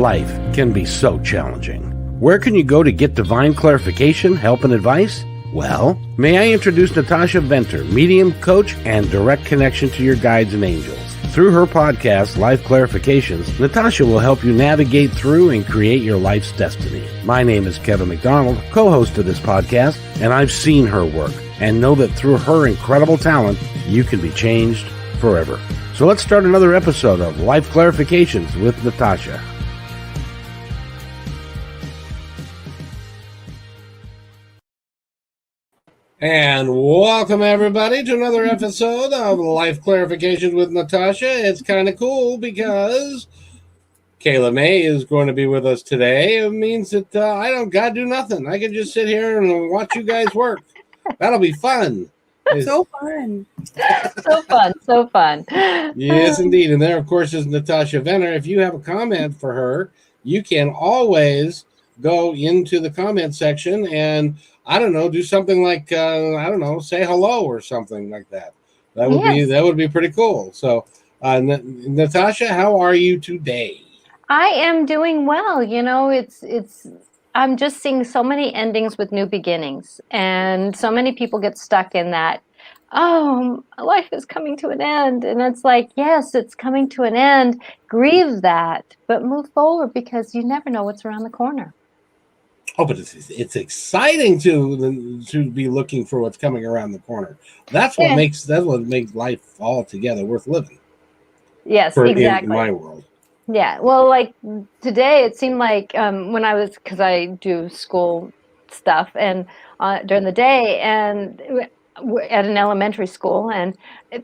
life can be so challenging. Where can you go to get divine clarification, help, and advice? Well, may I introduce Natasha Venter, medium coach and direct connection to your guides and angels. Through her podcast, Life Clarifications, Natasha will help you navigate through and create your life's destiny. My name is Kevin McDonald, co-host of this podcast, and I've seen her work and know that through her incredible talent, you can be changed forever. So let's start another episode of Life Clarifications with Natasha. And welcome everybody to another episode of Life Clarifications with Natasha. It's kind of cool because Kayla May is going to be with us today. It means that I don't got to do nothing. I can just sit here and watch you guys work. That'll be fun. So fun. So fun. Yes, indeed. And there, of course, is Natasha Venter. If you have a comment for her, you can always go into the comment section and do something like, say hello or something like that. That would be pretty cool. So, Natasha, how are you today? I am doing well. You know, I'm just seeing so many endings with new beginnings, and so many people get stuck in that, oh, life is coming to an end. And it's like, yes, it's coming to an end. Grieve that, but move forward because you never know what's around the corner. Oh, but it's exciting to be looking for what's coming around the corner. That's what makes life altogether worth living. Yes, exactly. In my world. Yeah. Well, like today, it seemed like because I do school stuff and during the day and at an elementary school, and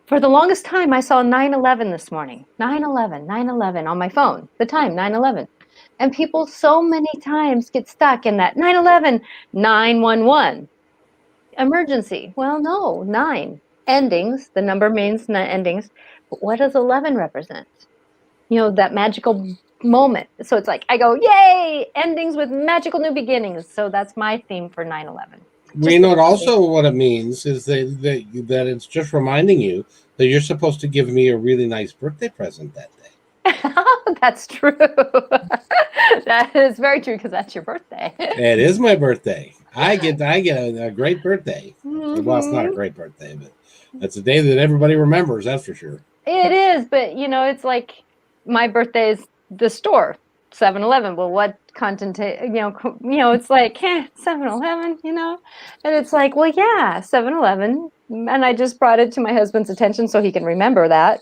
for the longest time, I saw 9/11 this morning. 9/11 on my phone. The time 9/11. And people so many times get stuck in that 9/11, 911, emergency. Well, no, 9 endings. The number means 9 endings. But what does 11 represent? You know, that magical moment. So it's like, I go, yay, endings with magical new beginnings. So that's my theme for 9/11. We know also what it means is that it's just reminding you that you're supposed to give me a really nice birthday present that day. That's true. That is very true because that's your birthday. It is my birthday. I get a great birthday. Mm-hmm. Well, it's not a great birthday, but it's a day that everybody remembers. That's for sure. It is, but it's like my birthday is the store, 7-Eleven. Well, what content? It's like 7-Eleven, and it's like, well, yeah, 7-Eleven, and I just brought it to my husband's attention so he can remember that,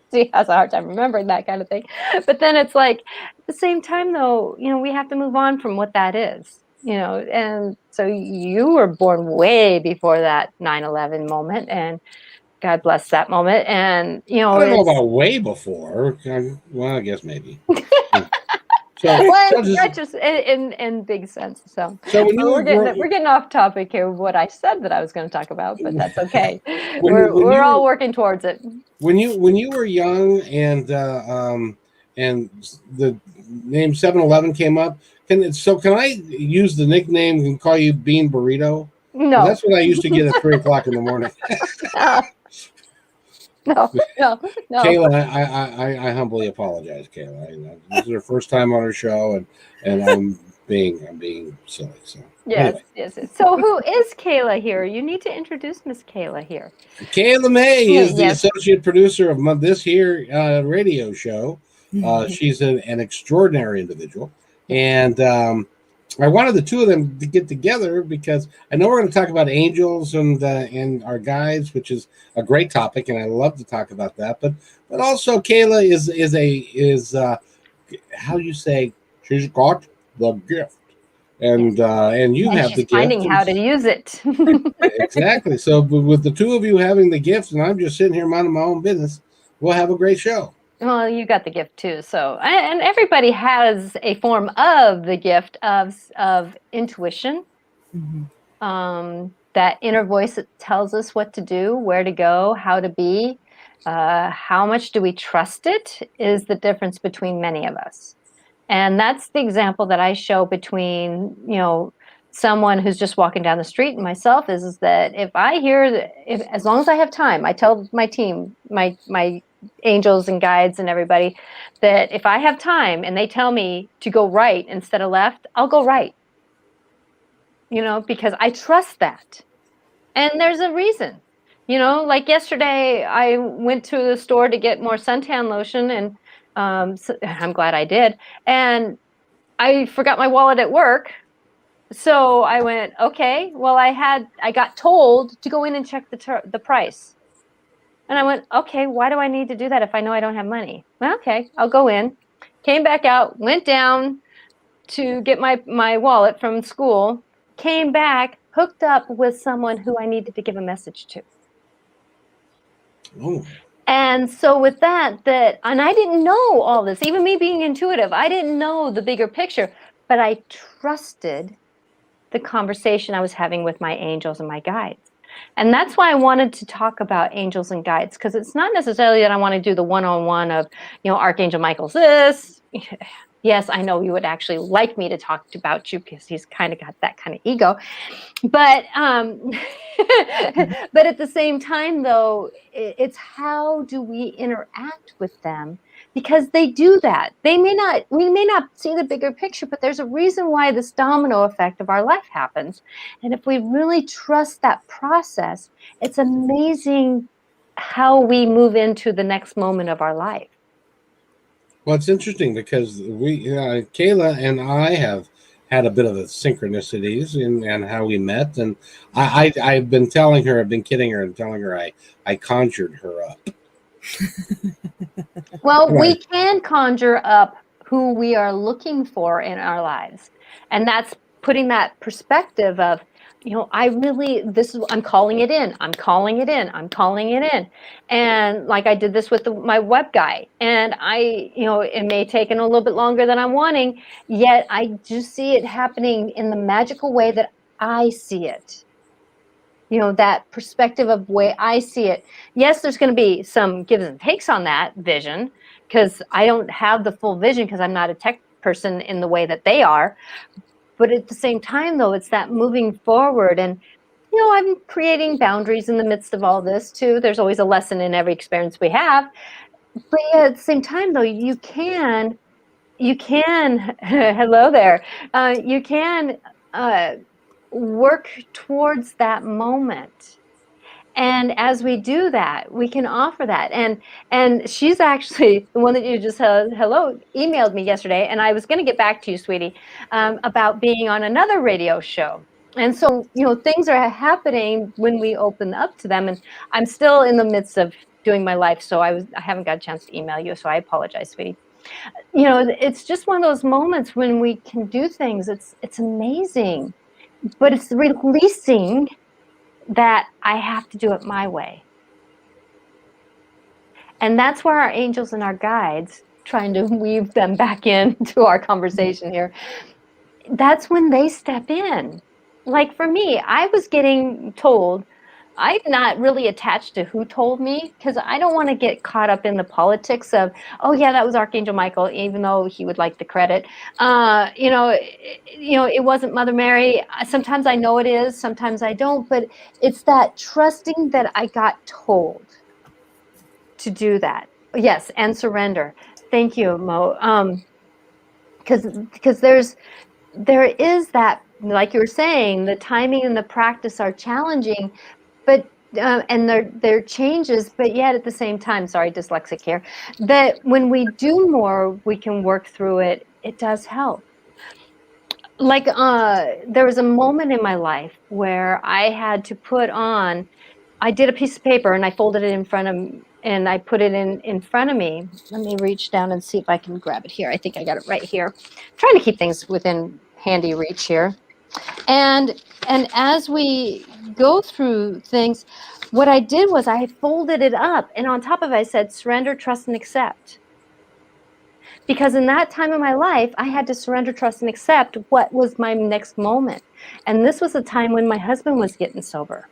He has a hard time remembering that kind of thing. But then it's like, at the same time, though, we have to move on from what that is, and so you were born way before that 9/11 moment, and God bless that moment. And, I don't know about way before. Well, I guess maybe. Just in big sense. So we're getting off topic here of what I said that I was going to talk about, but that's okay. We're all working towards it. When you were young and the name 7-Eleven came up, can I use the nickname and call you Bean Burrito? No, that's what I used to get at 3:00 in the morning. No. Kayla, I humbly apologize, Kayla. This is her first time on our show, and I'm being silly. So yes. So who is Kayla here? You need to introduce Miss Kayla here. Kayla May is the associate producer of this here radio show. She's an extraordinary individual, and I wanted the two of them to get together because I know we're going to talk about angels and our guides, which is a great topic, and I love to talk about that. But also Kayla is how you say, she's got the gift, and you have the gift. Finding how to use it. Exactly. So with the two of you having the gift, and I'm just sitting here minding my own business, we'll have a great show. Well, you got the gift too. So, and everybody has a form of the gift of intuition. Mm-hmm. That inner voice that tells us what to do, where to go, how to be. How much do we trust it is the difference between many of us. And that's the example that I show between, someone who's just walking down the street and myself is that if I hear, as long as I have time, I tell my team, my angels and guides and everybody, that if I have time and they tell me to go right instead of left, I'll go right, because I trust that. And there's a reason. Like yesterday, I went to the store to get more suntan lotion, and so I'm glad I did. And I forgot my wallet at work. So I went, okay, well, I got told to go in and check the price. And I went, okay, why do I need to do that if I know I don't have money? Well, okay, I'll go in. Came back out, went down to get my wallet from school, came back, hooked up with someone who I needed to give a message to. Oh. And so with that, and I didn't know all this, even me being intuitive, I didn't know the bigger picture, but I trusted the conversation I was having with my angels and my guides. And that's why I wanted to talk about angels and guides, because it's not necessarily that I want to do the one-on-one of, Archangel Michael's this. Yes, I know you would actually like me to talk about you because he's kind of got that kind of ego. But but at the same time, though, it's how do we interact with them? Because they do that. We may not see the bigger picture, but there's a reason why this domino effect of our life happens. And if we really trust that process, it's amazing how we move into the next moment of our life. Well, it's interesting because Kayla and I have had a bit of a synchronicities in how we met, and I've been telling her, I've been kidding her and telling her I conjured her up. Well, we can conjure up who we are looking for in our lives, and that's putting that perspective of, I'm calling it in, I'm calling it in, I'm calling it in. And like I did this with my web guy, and it may take a little bit longer than I'm wanting, yet I just see it happening in the magical way that I see it. That perspective of way I see it. Yes, there's going to be some gives and takes on that vision, because I don't have the full vision because I'm not a tech person in the way that they are. But at the same time, though, it's that moving forward. And, I'm creating boundaries in the midst of all this, too. There's always a lesson in every experience we have. But yeah, at the same time, though, you can, hello there, you can work towards that moment. And as we do that, we can offer that. And she's actually the one that you just emailed me yesterday, and I was going to get back to you, sweetie, about being on another radio show. And so, things are happening when we open up to them. And I'm still in the midst of doing my life, so I haven't got a chance to email you, so I apologize, sweetie. It's just one of those moments when we can do things. It's amazing, but it's releasing that I have to do it my way. And that's where our angels and our guides, trying to weave them back into our conversation here, that's when they step in. Like for me, I was getting told, I'm not really attached to who told me, because I don't want to get caught up in the politics of, oh yeah, that was Archangel Michael, even though he would like the credit. It wasn't Mother Mary. Sometimes I know it is, sometimes I don't, but it's that trusting that I got told to do that. Yes, and surrender. Thank you, Mo. Because there is that, like you were saying, the timing and the practice are challenging, but and they're changes, but yet at the same time, sorry, dyslexic here, that when we do more, we can work through it. It does help. Like there was a moment in my life where I had to I did a piece of paper and I folded it in front of, and I put it in front of me. Let me reach down and see if I can grab it here. I think I got it right here. I'm trying to keep things within handy reach here. And as we go through things, what I did was I folded it up, and on top of it I said, surrender, trust, and accept. Because in that time of my life, I had to surrender, trust, and accept what was my next moment. And this was the time when my husband was getting sober.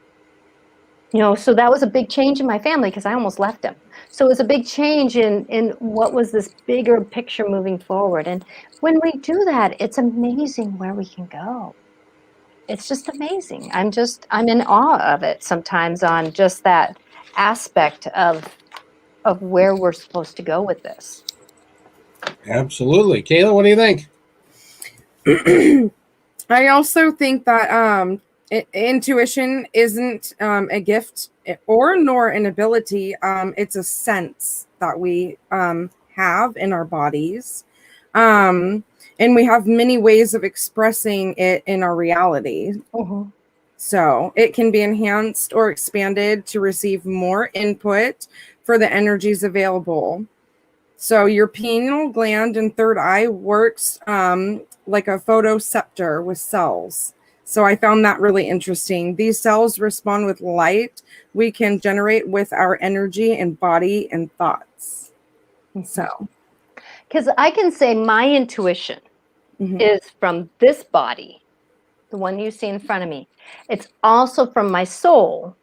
So that was a big change in my family, because I almost left him. So it was a big change in what was this bigger picture moving forward. And when we do that, it's amazing where we can go. It's just amazing. I'm in awe of it sometimes, on just that aspect of of where we're supposed to go with this. Absolutely. Kayla, what do you think? I also think that intuition isn't a gift or nor an ability. It's a sense that we have in our bodies. And we have many ways of expressing it in our reality. Mm-hmm. So it can be enhanced or expanded to receive more input for the energies available. So your pineal gland and third eye works like a photoreceptor with cells. So I found that really interesting. These cells respond with light we can generate with our energy and body and thoughts. So, because I can say my intuition is from this body, the one you see in front of me. It's also from my soul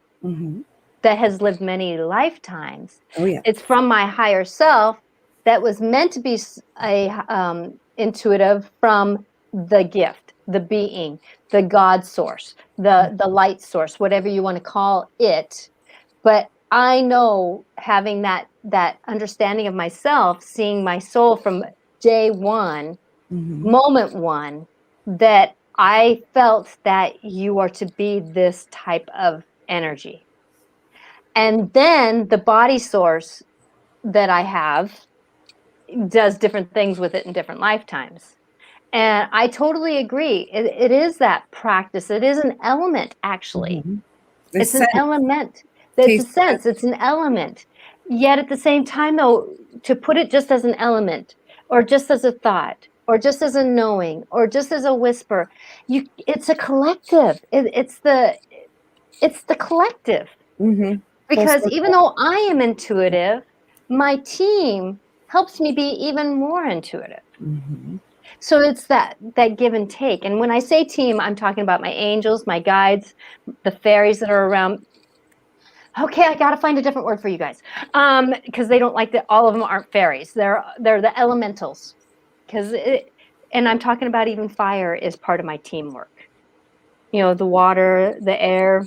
that has lived many lifetimes. Oh, yeah. It's from my higher self that was meant to be a intuitive from the gift, the being, the God source, the light source, whatever you want to call it. But I know, having that understanding of myself, seeing my soul from day one, moment one, that I felt that you are to be this type of energy. And then the body source that I have does different things with it in different lifetimes. And I totally agree. It is that practice. It is an element, actually. It's an element. It's a sense. It's an element. Yet at the same time, though, to put it just as an element, or just as a thought, or just as a knowing, or just as a whisper, it's a collective. It's the collective. Because even though I am intuitive, my team helps me be even more intuitive. So it's that give and take. And when I say team, I'm talking about my angels, my guides, the fairies that are around. Okay, I got to find a different word for you guys, because they don't like that. All of them aren't fairies. They're the elementals. And I'm talking about even fire is part of my teamwork. The water, the air,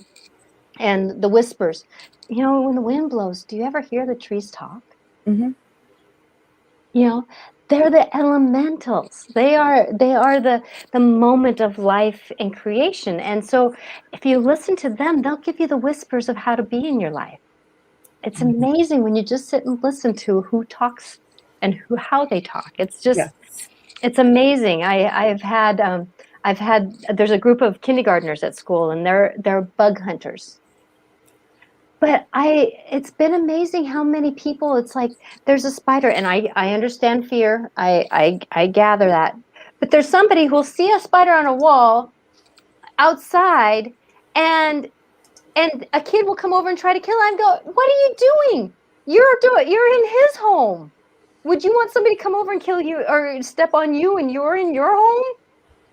and the whispers. When the wind blows, do you ever hear the trees talk? They're the elementals. They are the moment of life and creation. And so if you listen to them, they'll give you the whispers of how to be in your life. It's amazing when you just sit and listen to who talks and how they talk. It's just, it's amazing. I've had there's a group of kindergartners at school, and they're bug hunters. But it's been amazing how many people, it's like there's a spider, and I understand fear. I gather that. But there's somebody who'll see a spider on a wall outside, and a kid will come over and try to kill it and go, "What are you doing? You're in his home. Would you want somebody to come over and kill you or step on you and you're in your home?"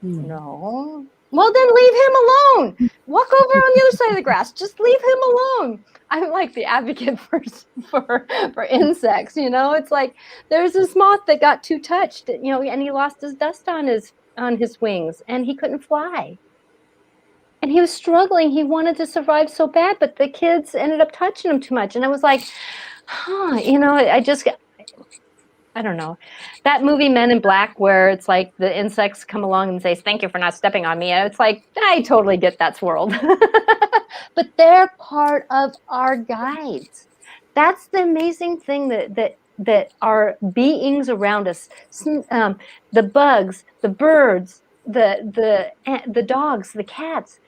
No. Well, then leave him alone. Walk over on the other side of the grass. Just leave him alone. I'm like the advocate for insects. It's like there's this moth that got too touched, and he lost his dust on his wings, and he couldn't fly. And he was struggling. He wanted to survive so bad, but the kids ended up touching him too much. And I was like, I don't know. That movie Men in Black, where it's like the insects come along and say, "Thank you for not stepping on me." And it's like, I totally get that's world. But they're part of our guides. That's the amazing thing that our beings around us, the bugs, the birds, the dogs, the cats,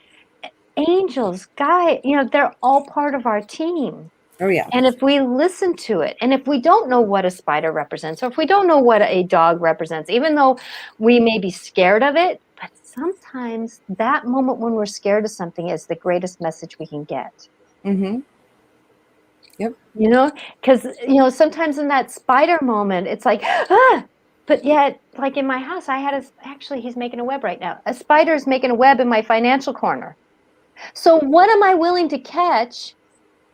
angels, guides, they're all part of our team. Oh, yeah. And if we listen to it, and if we don't know what a spider represents, or if we don't know what a dog represents, even though we may be scared of it, but sometimes that moment when we're scared of something is the greatest message we can get. Yep. Because, sometimes in that spider moment, it's like, but yet, like in my house, actually, he's making a web right now. A spider is making a web in my financial corner. So what am I willing to catch?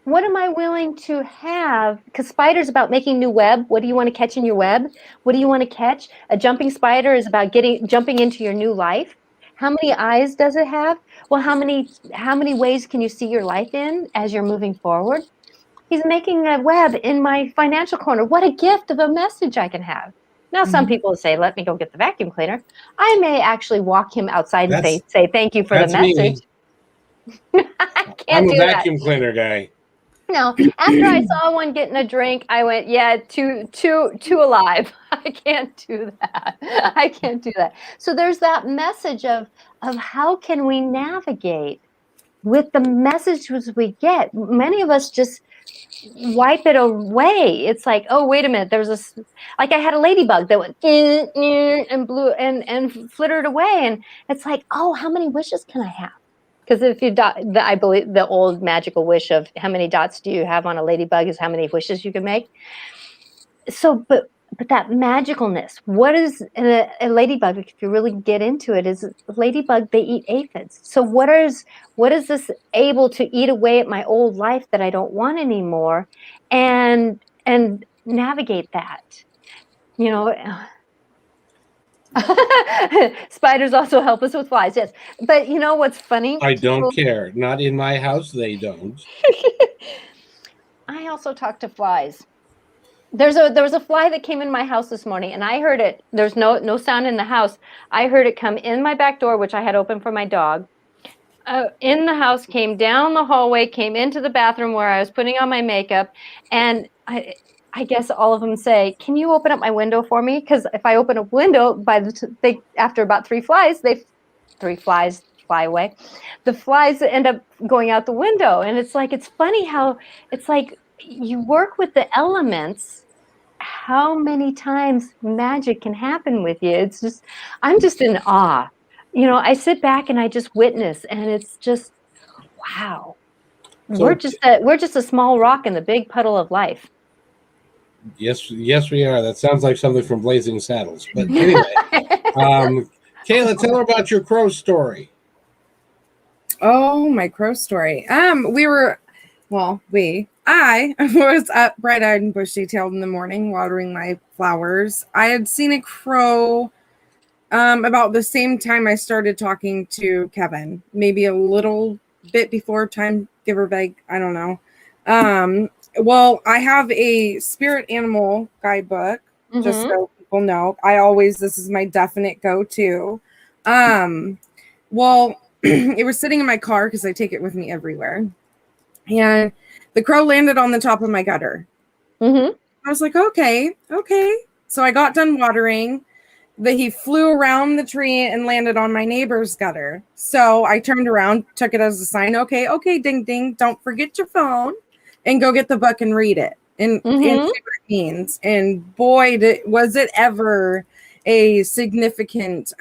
What am I willing to have? Because spider's about making new web. What do you want to catch in your web? What do you want to catch? A jumping spider is about jumping into your new life. How many eyes does it have? Well, how many ways can you see your life in as you're moving forward? He's making a web in my financial corner. What a gift of a message I can have. Now, some people say, let me go get the vacuum cleaner. I may actually walk him outside and say, thank you for the message. I can't do that. I'm a vacuum cleaner guy. No, after I saw one getting a drink, I went, yeah, too alive. I can't do that. I can't do that. So there's that message of how can we navigate with the messages we get. Many of us just wipe it away. It's like, oh, wait a minute. Like I had a ladybug that went and blew and flittered away. And it's like, oh, how many wishes can I have? Because if you I believe the old magical wish of how many dots do you have on a ladybug is how many wishes you can make. So, but that magicalness, what is a ladybug? If you really get into it, is a ladybug, they eat aphids. So what is this able to eat away at my old life that I don't want anymore, and navigate that, you know. Spiders also help us with flies, yes. But you know what's funny? I don't care. Not in my house, they don't. I also talk to flies. There was a fly that came in my house this morning, and I heard it. There's no sound in the house. I heard it come in my back door, which I had open for my dog. In the house, came down the hallway, came into the bathroom where I was putting on my makeup, and I guess all of them say, "Can you open up my window for me?" Because if I open a window, after about three flies fly away. The flies end up going out the window, and it's funny how it's like you work with the elements. How many times magic can happen with you? It's just, I'm just in awe. You know, I sit back and I just witness, and it's just, wow. So we're just a small rock in the big puddle of life. Yes, we are. That sounds like something from Blazing Saddles. But anyway, Kayla, tell her about your crow story. Oh, my crow story. I was up bright-eyed and bushy-tailed in the morning watering my flowers. I had seen a crow about the same time I started talking to Kevin, maybe a little bit before time, give or take, I don't know. Well, I have a spirit animal guidebook, just so people know. This is my definite go-to. Well, it was sitting in my car because I take it with me everywhere. And the crow landed on the top of my gutter. I was like, okay. So I got done watering. He flew around the tree and landed on my neighbor's gutter. So I turned around, took it as a sign. Okay, ding, ding. Don't forget your phone and go get the book and read it and see what it means. And boy, was it ever a significant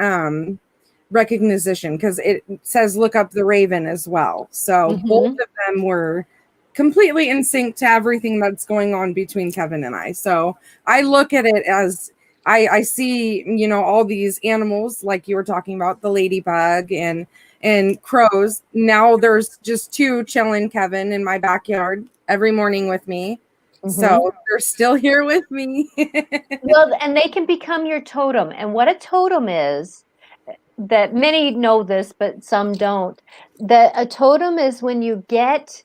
recognition, because it says look up the raven as well. So both of them were completely in sync to everything that's going on between Kevin and I. So I look at it as I see, you know, all these animals like you were talking about, the ladybug and crows. Now there's just two chilling Kevin in my backyard every morning with me. So they're still here with me. Well, and they can become your totem. And what a totem is, that many know this, but some don't, that a totem is when you get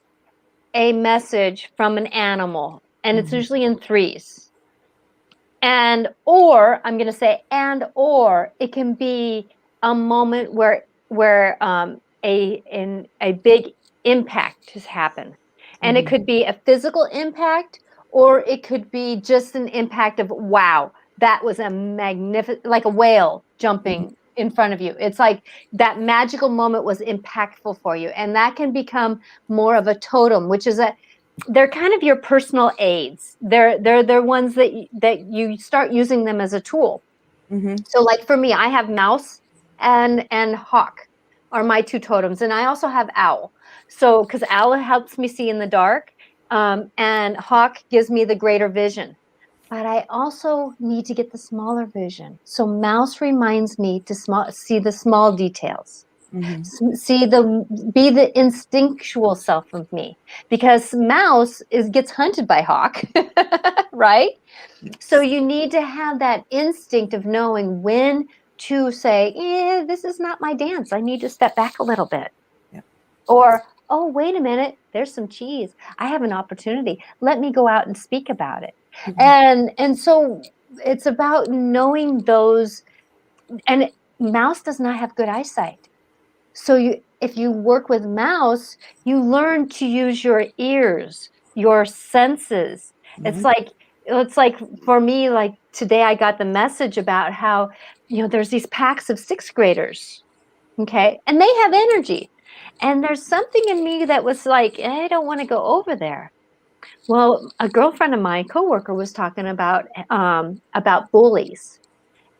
a message from an animal, and it's usually in threes. Or it can be a moment where a big impact has happened. And it could be a physical impact, or it could be just an impact of, wow, that was a magnificent, like a whale jumping in front of you. It's like that magical moment was impactful for you. And that can become more of a totem, which is they're kind of your personal aids. They're ones that you start using them as a tool. So like for me, I have mouse and hawk are my two totems. And I also have owl. So because owl helps me see in the dark, and hawk gives me the greater vision. But I also need to get the smaller vision. So mouse reminds me to see the small details. Be the instinctual self of me, because mouse gets hunted by hawk, right? So you need to have that instinct of knowing when to say, this is not my dance. I need to step back a little bit. Or oh, wait a minute, there's some cheese. I have an opportunity. Let me go out and speak about it. And so it's about knowing those, and mouse does not have good eyesight. So if you work with mouse, you learn to use your ears, your senses. It's like for me, like today I got the message about how, there's these packs of sixth graders, okay, and they have energy. And there's something in me that was like, I don't want to go over there. Well, a girlfriend of mine, coworker, was talking about bullies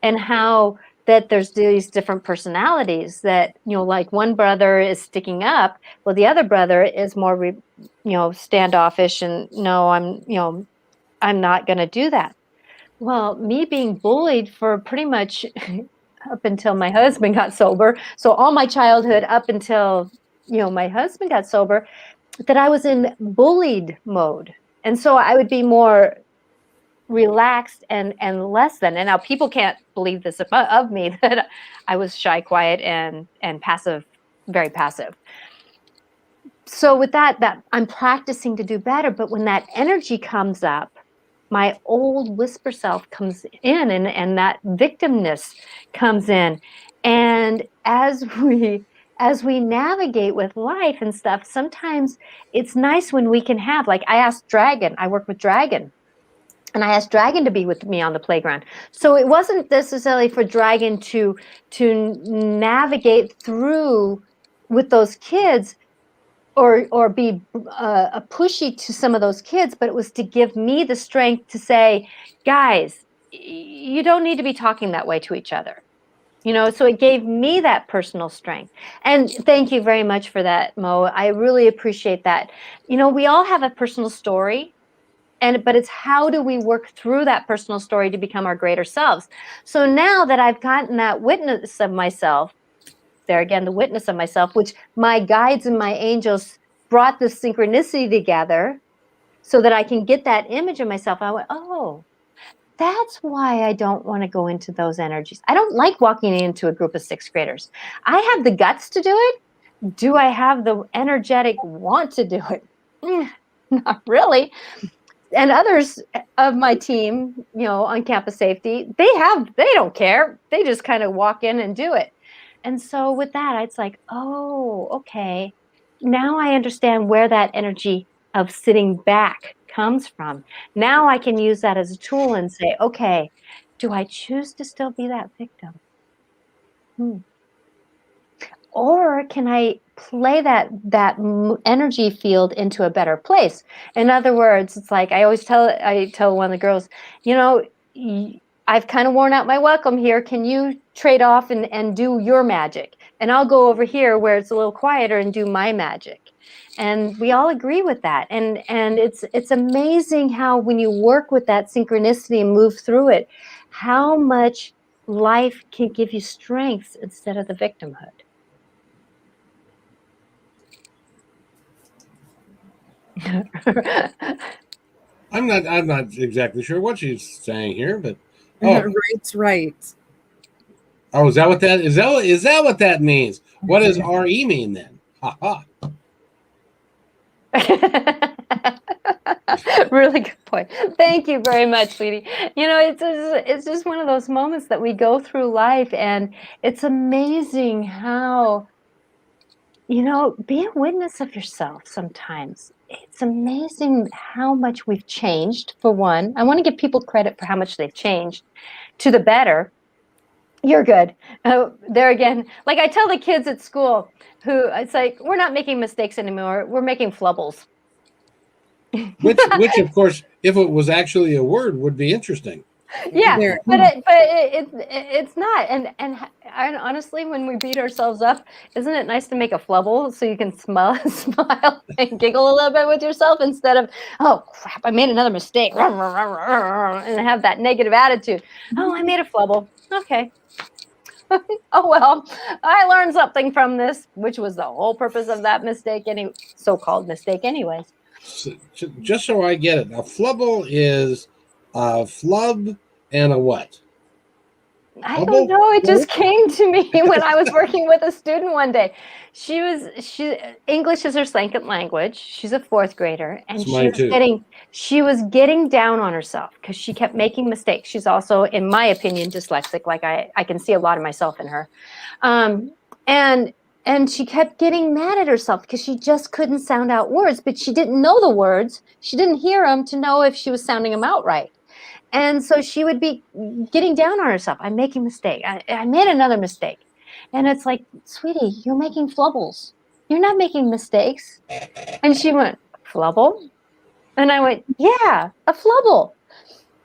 and how that there's these different personalities that, like one brother is sticking up. Well, the other brother is more, standoffish and no, I'm not going to do that. Well, me being bullied for pretty much up until my husband got sober. So all my childhood up until, my husband got sober, that I was in bullied mode. And so I would be more relaxed and less than. And now people can't believe this of me, that I was shy, quiet, and passive, very passive. So with that I'm practicing to do better. But when that energy comes up, my old whisper self comes in, and that victimness comes in. And as we navigate with life and stuff, sometimes it's nice when we can have, like I work with Dragon. And I asked Dragon to be with me on the playground. So it wasn't necessarily for Dragon to navigate through with those kids, or be a pushy to some of those kids, but it was to give me the strength to say, guys, you don't need to be talking that way to each other. So it gave me that personal strength. And thank you very much for that, Mo. I really appreciate that. We all have a personal story. But it's how do we work through that personal story to become our greater selves? So now that I've gotten that witness of myself, there again, the witness of myself, which my guides and my angels brought this synchronicity together so that I can get that image of myself. I went, oh, that's why I don't want to go into those energies. I don't like walking into a group of sixth graders. I have the guts to do it. Do I have the energetic want to do it? Not really. And others of my team, on campus safety, they don't care. They just kind of walk in and do it. And so with that, it's like, oh, okay. Now I understand where that energy of sitting back comes from. Now I can use that as a tool and say, okay, do I choose to still be that victim? Or can I play that energy field into a better place? In other words, it's like I tell one of the girls, I've kind of worn out my welcome here. Can you trade off and do your magic? And I'll go over here where it's a little quieter and do my magic. And we all agree with that. And it's amazing how when you work with that synchronicity and move through it, how much life can give you strength instead of the victimhood. I'm not exactly sure what she's saying here, but Right's right. Oh, is that what that is? That what that means? What does RE mean then? Ha ha. Really good point. Thank you very much, sweetie. It's just one of those moments that we go through life, and it's amazing how, be a witness of yourself sometimes. It's amazing how much we've changed, for one. I want to give people credit for how much they've changed to the better. You're good. There again, like I tell the kids at school, it's like, we're not making mistakes anymore. We're making flubbles. Which of course, if it was actually a word, would be interesting. Yeah, but it's not. And honestly, when we beat ourselves up, isn't it nice to make a flubble so you can smile and giggle a little bit with yourself instead of, oh crap, I made another mistake, and have that negative attitude. Oh, I made a flubble. Okay. Oh well, I learned something from this, which was the whole purpose of that mistake, so-called mistake, anyways. So, just so I get it, a flubble is a flub and a what? I don't know. It just came to me when I was working with a student one day. English is her second language. She's a fourth grader, and she was getting down on herself because she kept making mistakes. She's also, in my opinion, dyslexic. Like I can see a lot of myself in her, and she kept getting mad at herself because she just couldn't sound out words, but she didn't know the words. She didn't hear them to know if she was sounding them out right. And so she would be getting down on herself. I'm making a mistake. I made another mistake. And it's like, sweetie, you're making flubbles. You're not making mistakes. And she went, flubble? And I went, yeah, a flubble.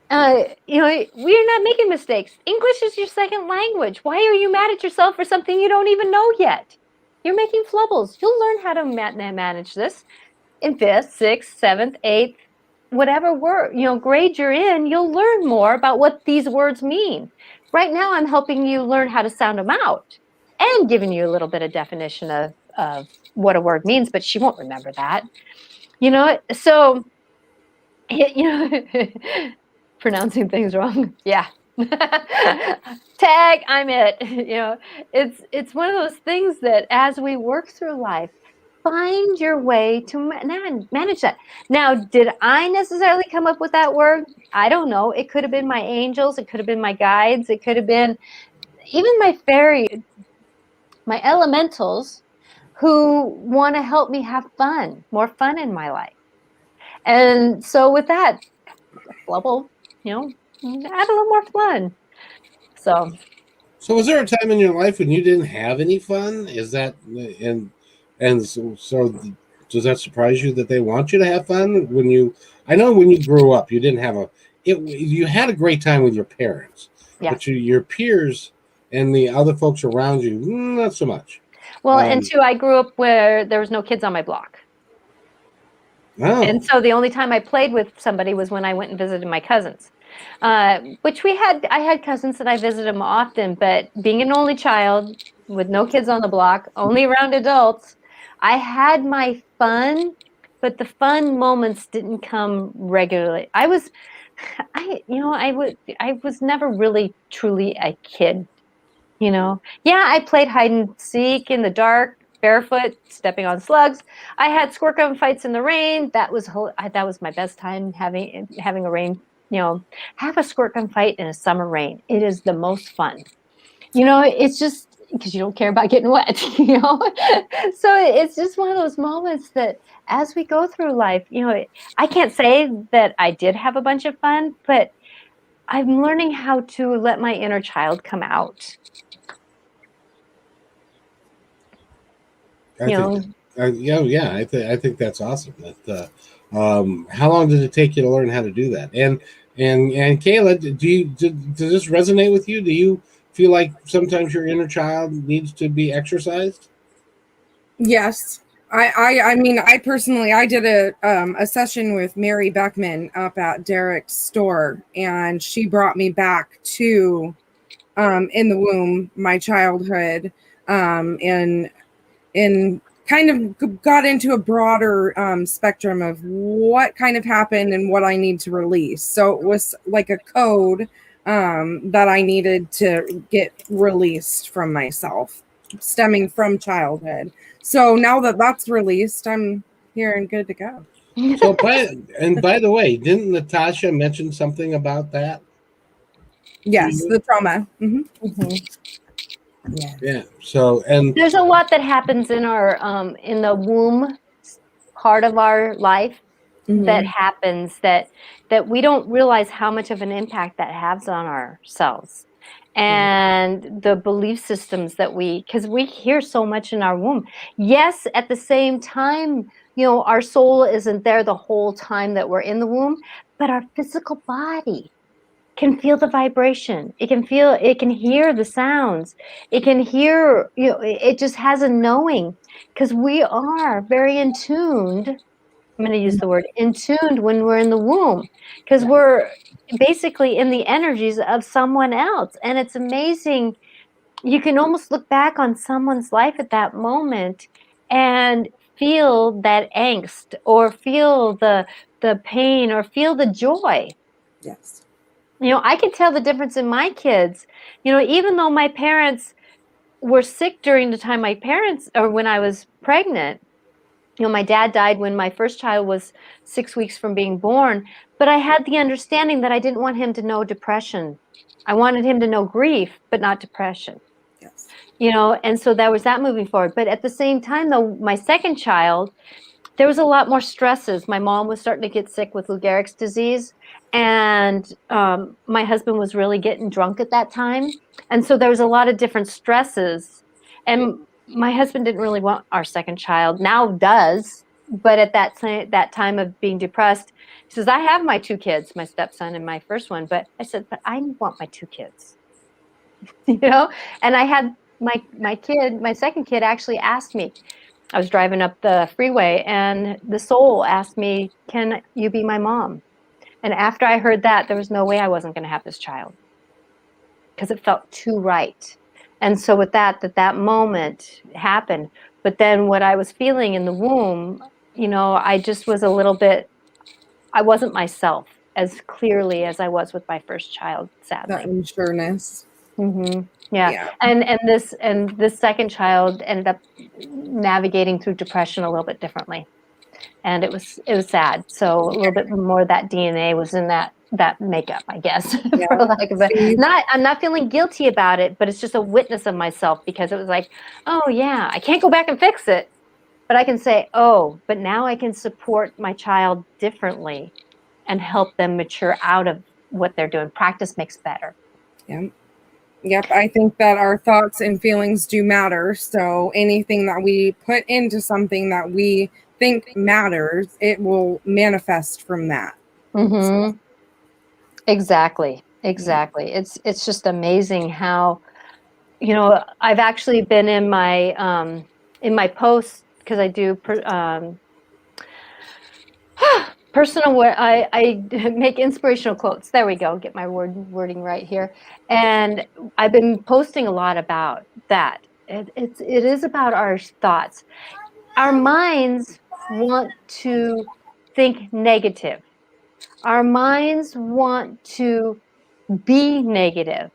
We're not making mistakes. English is your second language. Why are you mad at yourself for something you don't even know yet? You're making flubbles. You'll learn how to manage this in 5th, 6th, 7th, 8th, whatever grade you're in. You'll learn more about what these words mean. Right now, I'm helping you learn how to sound them out and giving you a little bit of definition of what a word means, but she won't remember that. So, pronouncing things wrong. Yeah. Tag, I'm it. It's one of those things that as we work through life, find your way to manage that. Now, did I necessarily come up with that word? I don't know. It could have been my angels. It could have been my guides. It could have been even my fairy, my elementals, who want to help me have more fun in my life. And so with that, flubble, add a little more fun. So was there a time in your life when you didn't have any fun? Is that and so does that surprise you that they want you to have fun? I know when you grew up, you didn't have you had a great time with your parents, yeah. But your peers and the other folks around you, not so much. Well, and two, I grew up where there was no kids on my block. Oh. And so the only time I played with somebody was when I went and visited my cousins, which I had cousins that I visited them often, but being an only child with no kids on the block, only around adults, I had my fun, but the fun moments didn't come regularly. I was never really truly a kid, Yeah, I played hide and seek in the dark, barefoot, stepping on slugs. I had squirt gun fights in the rain. That was my best time having a rain. Have a squirt gun fight in a summer rain. It is the most fun. It's just because you don't care about getting wet. So it's just one of those moments that as we go through life, I can't say that I did have a bunch of fun, but I'm learning how to let my inner child come out. I think that's awesome. How long did it take you to learn how to do that? And Kayla, does this resonate with you? Do you feel like sometimes your inner child needs to be exercised? Yes. I mean, I personally, I did a session with Mary Beckman up at Derek's store, and she brought me back to in the womb, my childhood, and kind of got into a broader spectrum of what kind of happened and what I need to release. So it was like a code that I needed to get released from myself, stemming from childhood. So now that that's released, I'm here and good to go. So, by the way, didn't Natasha mention something about that? Yes, the trauma. Mm-hmm. Mm-hmm. Yeah. So, and there's a lot that happens in our in the womb part of our life that happens that we don't realize how much of an impact that has on ourselves. And the belief systems that because we hear so much in our womb. Yes, at the same time, our soul isn't there the whole time that we're in the womb, but our physical body can feel the vibration. It can hear the sounds. It can hear, it just has a knowing, because we are very in tuned. I'm going to use the word in tuned when we're in the womb, because we're basically in the energies of someone else. And it's amazing. You can almost look back on someone's life at that moment and feel that angst, or feel the pain, or feel the joy. Yes. I can tell the difference in my kids. Even though my parents were sick during the time when I was pregnant. My dad died when my first child was 6 weeks from being born, but I had the understanding that I didn't want him to know depression. I wanted him to know grief, but not depression. Yes. And so there was that moving forward. But at the same time, though, my second child, there was a lot more stresses. My mom was starting to get sick with Lou Gehrig's disease, and my husband was really getting drunk at that time. And so there was a lot of different stresses. And my husband didn't really want our second child, now does. But at that time of being depressed, he says, I have my 2 kids, my stepson and my first one. But I said, but I want my 2 kids, And I had my second kid actually asked me, I was driving up the freeway and the soul asked me, can you be my mom? And after I heard that, there was no way I wasn't going to have this child because it felt too right. And so with that moment happened. But then what I was feeling in the womb, I just was a little bit, I wasn't myself as clearly as I was with my first child, sadly. That unsureness. Mm-hmm. Yeah. And this second child ended up navigating through depression a little bit differently, and it was sad. So a little bit more of that DNA was in that makeup, I guess, Yeah. for lack of it. I'm not feeling guilty about it, but it's just a witness of myself, because it was like, oh yeah, I can't go back and fix it, but I can say, oh, but now I can support my child differently and help them mature out of what they're doing. Practice makes better. Yeah. Yep, I think that our thoughts and feelings do matter. So anything that we put into something that we think matters, it will manifest from that. Mm-hmm. Exactly. It's just amazing how, I've actually been in my posts, because I do personal, I make inspirational quotes. There we go. Get my wording right here. And I've been posting a lot about that. It is about our thoughts. Our minds want to think negative. Our minds want to be negative.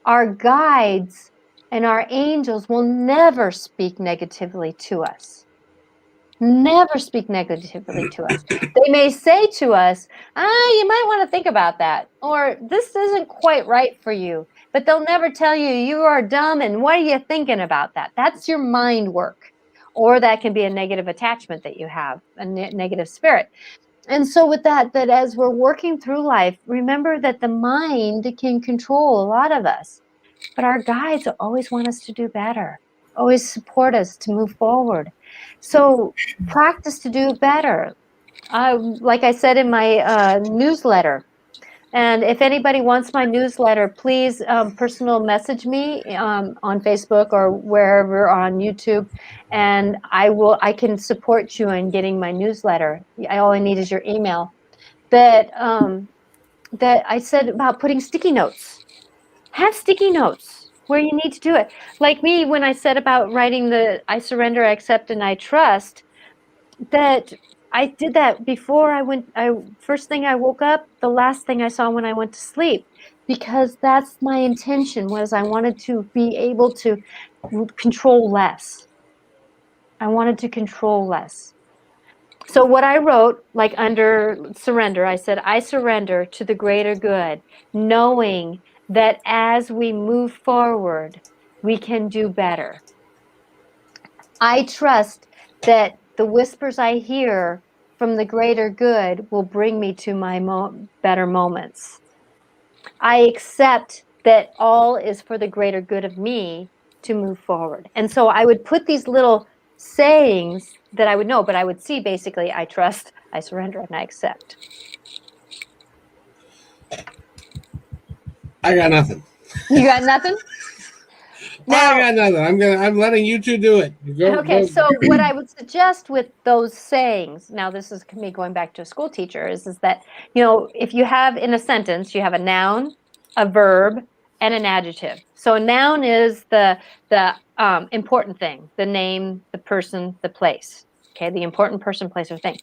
Our guides and our angels will never speak negatively to us. Never speak negatively to us. They may say to us, you might want to think about that, or this isn't quite right for you, but they'll never tell you, you are dumb and what are you thinking about that? That's your mind work. Or that can be a negative attachment that you have, a negative spirit. And so with that as we're working through life, remember that the mind can control a lot of us, but our guides always want us to do better, always support us to move forward. So practice to do better. Like I said in my newsletter, and if anybody wants my newsletter, please personal message me on Facebook or wherever on YouTube, and I can support you in getting my newsletter. All I need is your email. That I said about putting sticky notes. Have sticky notes where you need to do it. Like me, when I said about writing the I surrender, I accept, and I trust, that I did that before first thing I woke up, the last thing I saw when I went to sleep, because that's my intention, was I wanted to be able to control less. I wanted to control less. So what I wrote, like under surrender, I said, I surrender to the greater good, knowing that as we move forward, we can do better. I trust that the whispers I hear from the greater good will bring me to my better moments. I accept that all is for the greater good of me to move forward. And so I would put these little sayings that I would know, but I would see basically, I trust, I surrender, and I accept. I got nothing. You got nothing? Now, I got nothing. I'm letting you two do it. Okay, so what I would suggest with those sayings, now this is me going back to a school teacher, is that, if you have in a sentence, you have a noun, a verb, and an adjective. So a noun is the important thing, the name, the person, the place. Okay, the important person, place, or thing.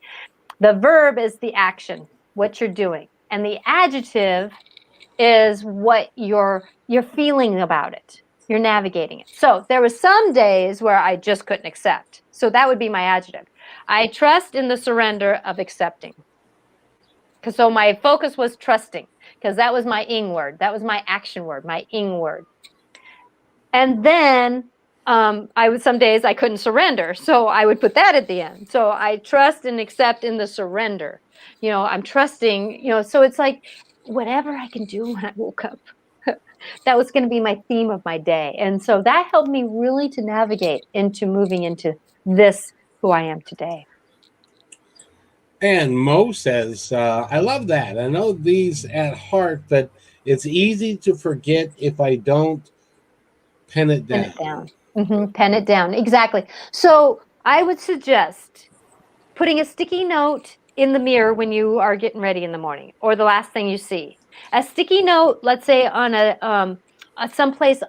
The verb is the action, what you're doing. And the adjective is what you're feeling about it. You're navigating it. So there were some days where I just couldn't accept. So that would be my adjective. I trust in the surrender of accepting. Because so my focus was trusting, because that was my ing word. That was my action word, my ing word. And then some days I couldn't surrender, so I would put that at the end. So I trust and accept in the surrender. I'm trusting. So it's like whatever I can do when I woke up. That was going to be my theme of my day, and so that helped me really to navigate into moving into this who I am today. And Mo says, I love that. I know these at heart, but it's easy to forget if I don't pen it down. Pen it down. Pen it down. Exactly. So I would suggest putting a sticky note in the mirror when you are getting ready in the morning, or the last thing you see. A sticky note, let's say on a someplace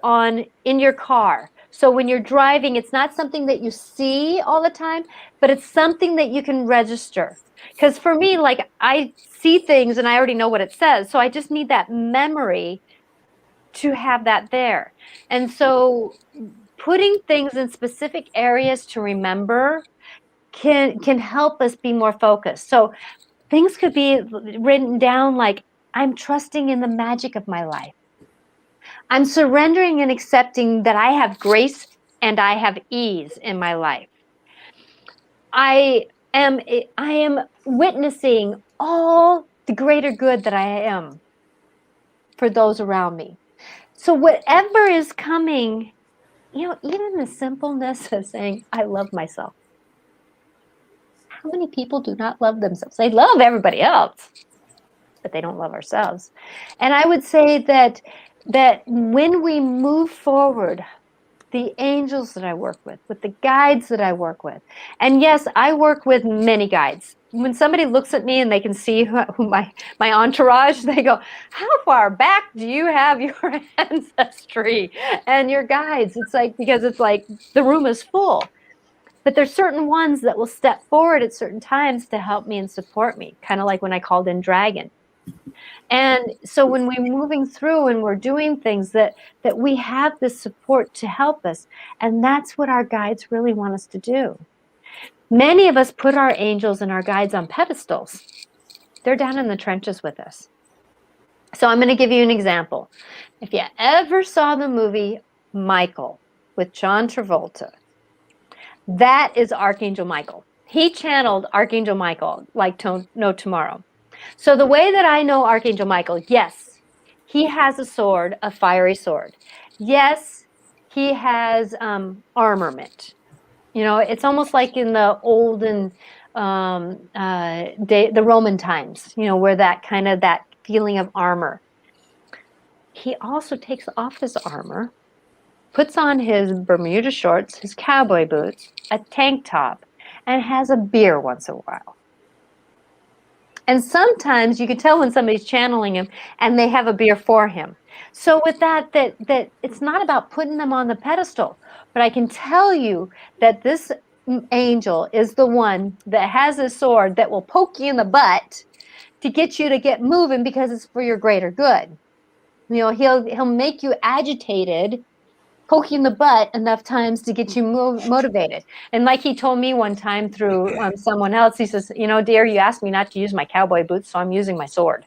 in your car. So when you're driving, it's not something that you see all the time, but it's something that you can register. Because for me, like I see things and I already know what it says. So I just need that memory to have that there. And so putting things in specific areas to remember can help us be more focused. So things could be written down like, I'm trusting in the magic of my life. I'm surrendering and accepting that I have grace and I have ease in my life. I am witnessing all the greater good that I am for those around me. So whatever is coming, even the simpleness of saying, I love myself. How many people do not love themselves? They love everybody else, but they don't love ourselves. And I would say that when we move forward, the angels that I work with the guides that I work with, and yes, I work with many guides. When somebody looks at me and they can see who my entourage, they go, how far back do you have your ancestry and your guides? Because it's like the room is full. But there's certain ones that will step forward at certain times to help me and support me, kind of like when I called in Dragon. And so when we're moving through and we're doing things that we have this support to help us, and that's what our guides really want us to do. Many of us put our angels and our guides on pedestals. They're down in the trenches with us. So I'm going to give you an example. If you ever saw the movie Michael with John Travolta, that is Archangel Michael. He channeled Archangel Michael like no tomorrow. So the way that I know Archangel Michael, yes, he has a sword, a fiery sword. Yes, he has armament. It's almost like in the olden the Roman times, where that feeling of armor. He also takes off his armor, puts on his Bermuda shorts, his cowboy boots, a tank top, and has a beer once in a while. And sometimes you can tell when somebody's channeling him and they have a beer for him. So with that it's not about putting them on the pedestal, but I can tell you that this angel is the one that has a sword that will poke you in the butt to get you to get moving because it's for your greater good. He'll make you agitated, poke you in the butt enough times to get you motivated. And like he told me one time through someone else, he says, dear, you asked me not to use my cowboy boots, so I'm using my sword.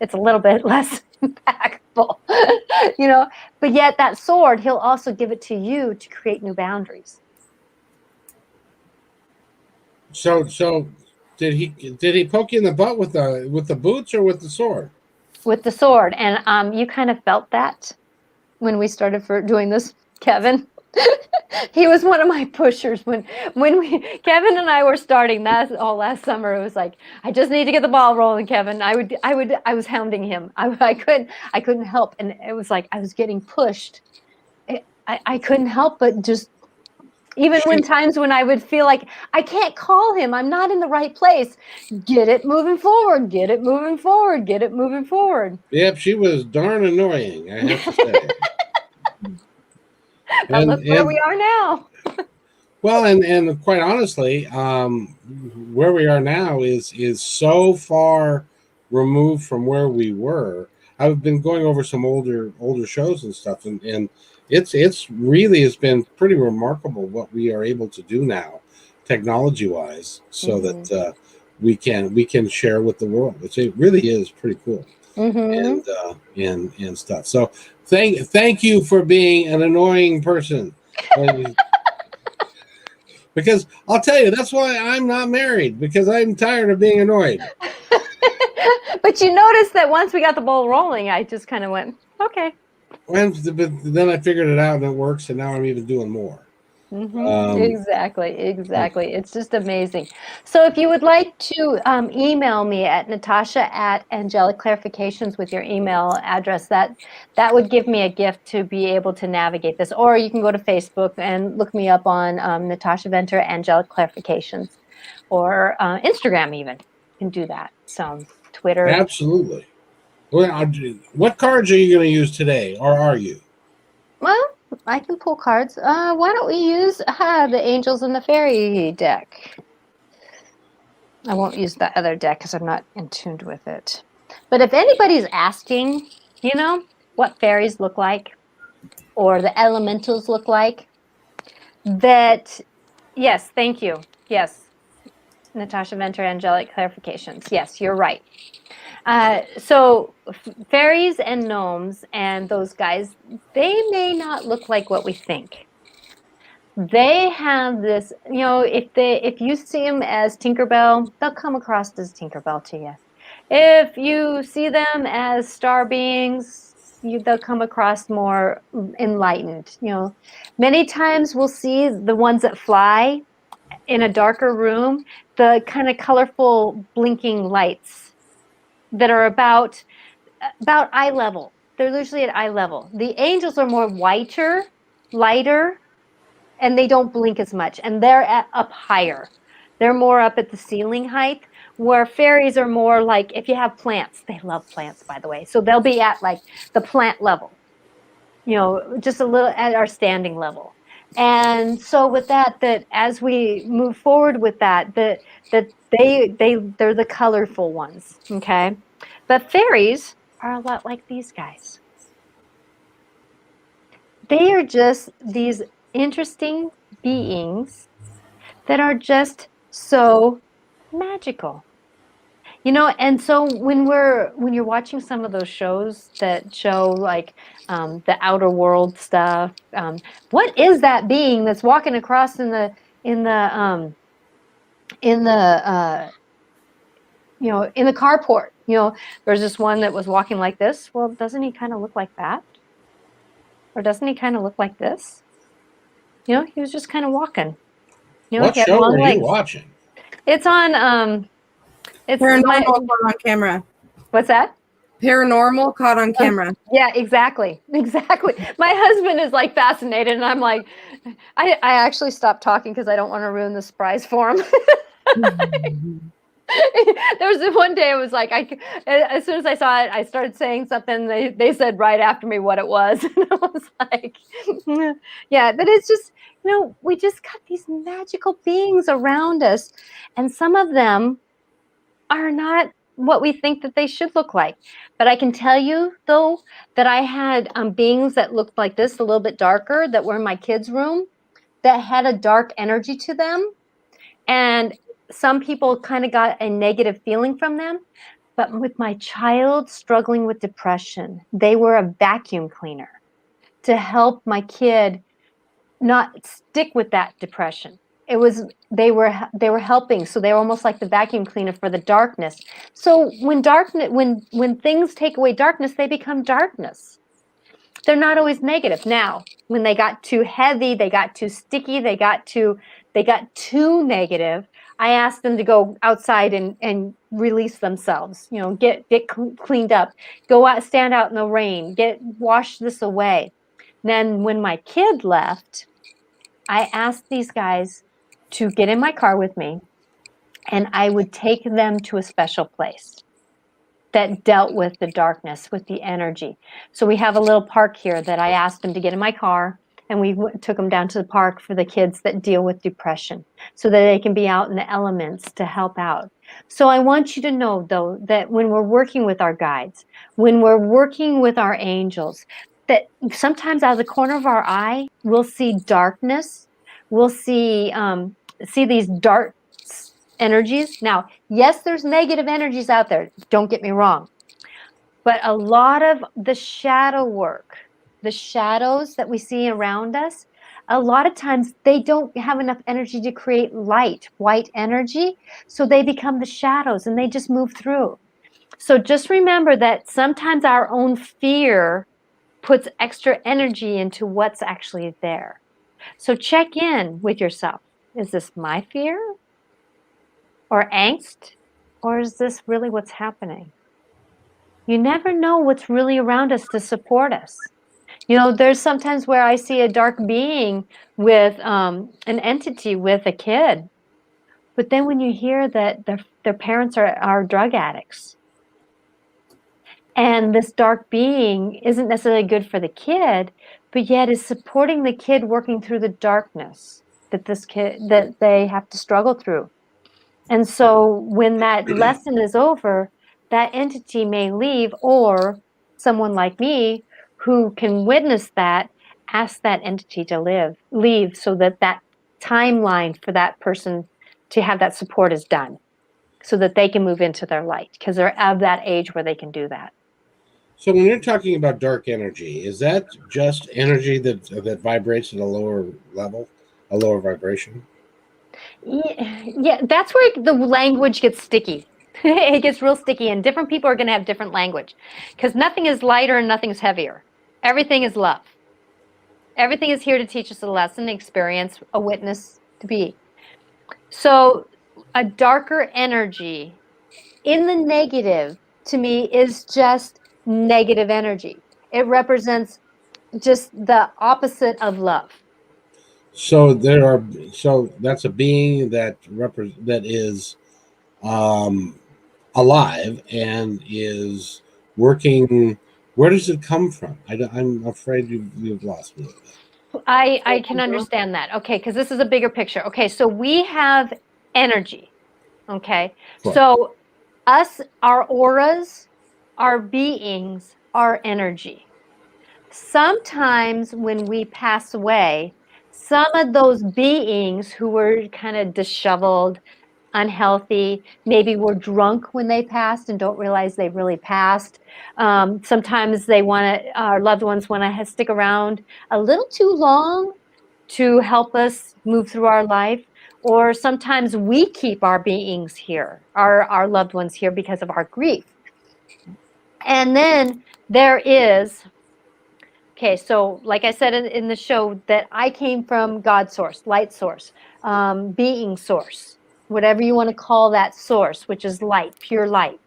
It's a little bit less impactful, but yet that sword, he'll also give it to you to create new boundaries. So did he poke you in the butt with the boots or with the sword? With the sword. And you kind of felt that when we started doing this, Kevin. He was one of my pushers when Kevin and I were starting that all last summer. It was like, I just need to get the ball rolling, Kevin. I was hounding him. I couldn't help, and it was like I was getting pushed. I couldn't help but just, even when times when I would feel like I can't call him, I'm not in the right place. Get it moving forward. Get it moving forward. Get it moving forward. Yep, she was darn annoying, I have to say. But look where we are now. Well, and quite honestly, where we are now is so far removed from where we were. I've been going over some older shows and stuff, and it's really has been pretty remarkable what we are able to do now, technology wise, so that we can share with the world. It really is pretty cool, and stuff. So thank you for being an annoying person. Because I'll tell you, that's why I'm not married, because I'm tired of being annoyed. But you noticed that once we got the ball rolling, I just kind of went, okay. But then I figured it out and it works, and now I'm even doing more. Exactly. It's just amazing. So if you would like to email me at Natasha at Angelic Clarifications with your email address, that would give me a gift to be able to navigate this. Or you can go to Facebook and look me up on Natasha Venter Angelic Clarifications, or Instagram even. You can do that. So Twitter. Absolutely. Well, what cards are you going to use today, or are you? Well, I can pull cards. Why don't we use the Angels and the Fairy deck? I won't use the other deck because I'm not in tune with it. But if anybody's asking, what fairies look like, or the elementals look like, that, yes, thank you. Yes, Natasha Venter, Angelic Clarifications. Yes, you're right. So fairies and gnomes and those guys, they may not look like what we think. They have this, if you see them as Tinkerbell, they'll come across as Tinkerbell to you. If you see them as star beings, they'll come across more enlightened. Many times we'll see the ones that fly in a darker room, the kind of colorful blinking lights that are about eye level. They're usually at eye level. The angels are more whiter, lighter, and they don't blink as much, and they're up higher. They're more up at the ceiling height, where fairies are more like, if you have plants, they love plants, by the way, so they'll be at like the plant level, just a little at our standing level. And so with that as we move forward with that they're the colorful ones, okay? But fairies are a lot like these guys. They are just these interesting beings that are just so magical. And so when you're watching some of those shows that show like the outer world stuff, what is that being that's walking across in the in the carport? There's this one that was walking like this. Well, doesn't he kind of look like that? Or doesn't he kind of look like this? He was just kind of walking. What He had show long are you legs. watching? It's on it's Paranormal caught on camera. What's that? Paranormal caught on camera. Yeah, exactly. My husband is like fascinated, and I'm like, I actually stopped talking because I don't want to ruin the surprise for him. There was one day, it was like, as soon as I saw it, I started saying something. They said right after me what it was, and I was like, yeah. But it's just, we just got these magical beings around us, and some of them are not what we think that they should look like. But I can tell you, though, that I had beings that looked like this, a little bit darker, that were in my kids' room, that had a dark energy to them. And some people kind of got a negative feeling from them. But with my child struggling with depression, they were a vacuum cleaner to help my kid not stick with that depression. They were helping, so they were almost like the vacuum cleaner for the darkness. So when things take away darkness, they become darkness. They're not always negative. Now, when they got too heavy, they got too sticky, they got too negative, I asked them to go outside and release themselves. Get cleaned up, go out, stand out in the rain, wash this away. Then when my kid left, I asked these guys to get in my car with me, and I would take them to a special place that dealt with the darkness, with the energy. So we have a little park here that I asked them to get in my car, and we took them down to the park for the kids that deal with depression, so that they can be out in the elements to help out. So I want you to know, though, that when we're working with our guides, when we're working with our angels, that sometimes out of the corner of our eye, we'll see darkness. We'll see these dark energies. Now, yes, there's negative energies out there. Don't get me wrong. But a lot of the shadow work, the shadows that we see around us, a lot of times they don't have enough energy to create light, white energy. So they become the shadows and they just move through. So just remember that sometimes our own fear puts extra energy into what's actually there. So check in with yourself. Is this my fear or angst? Or is this really what's happening? You never know what's really around us to support us. There's sometimes where I see a dark being with an entity with a kid. But then when you hear that their parents are drug addicts, and this dark being isn't necessarily good for the kid, but yet is supporting the kid working through the darkness that they have to struggle through. And so when that lesson is over, that entity may leave, or someone like me who can witness that, ask that entity to leave so that timeline for that person to have that support is done so that they can move into their light because they're of that age where they can do that. So when you're talking about dark energy, is that just energy that vibrates at a lower level, a lower vibration? Yeah, that's where the language gets sticky. It gets real sticky, and different people are going to have different language because nothing is lighter and nothing's heavier. Everything is love. Everything is here to teach us a lesson, experience, a witness to be. So a darker energy in the negative to me is just negative energy. It represents just the opposite of love. So that's a being that is um, alive and is working. Where does it come from? I'm afraid you've lost me. I can understand that. Okay, because this is a bigger picture. Okay, so we have energy. Okay, Correct. so our auras, our beings, our energy. Sometimes when we pass away, some of those beings who were kind of disheveled, unhealthy, maybe were drunk when they passed and don't realize they really passed. Sometimes our loved ones want to stick around a little too long to help us move through our life. Or sometimes we keep our beings here, our loved ones here because of our grief. And then there is, okay, so like I said in the show, that I came from God source, light source, being source, whatever you want to call that source, which is light, pure light.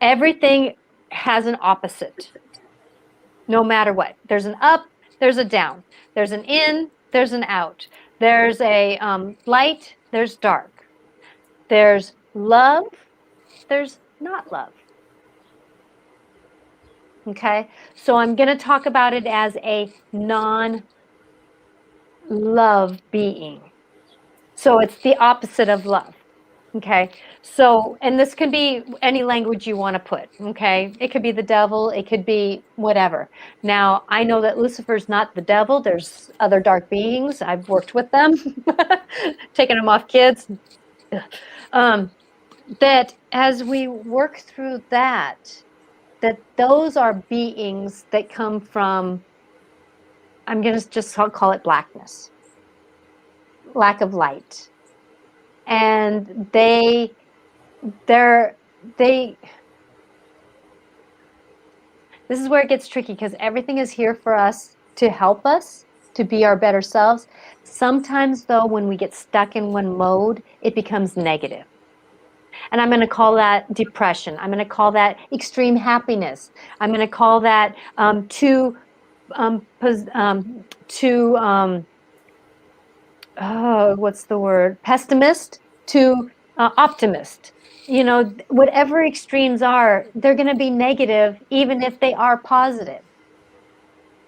Everything has an opposite, no matter what. There's an up, there's a down. There's an in, there's an out. There's a light, there's dark. There's love, there's not love. Okay, so I'm going to talk about it as a non-love being. So it's the opposite of love. Okay, so, and this can be any language you want to put. Okay, it could be the devil, it could be whatever. Now, I know that Lucifer's not the devil. There's other dark beings. I've worked with them, taking them off kids. That as we work through that those are beings that come from, I'm going to just call it blackness, lack of light. And this is where it gets tricky because everything is here for us to help us to be our better selves. Sometimes though, when we get stuck in one mode, it becomes negative. And I'm going to call that depression. I'm going to call that extreme happiness. I'm going to call that what's the word? Pessimist to optimist. Whatever extremes are, they're going to be negative, even if they are positive,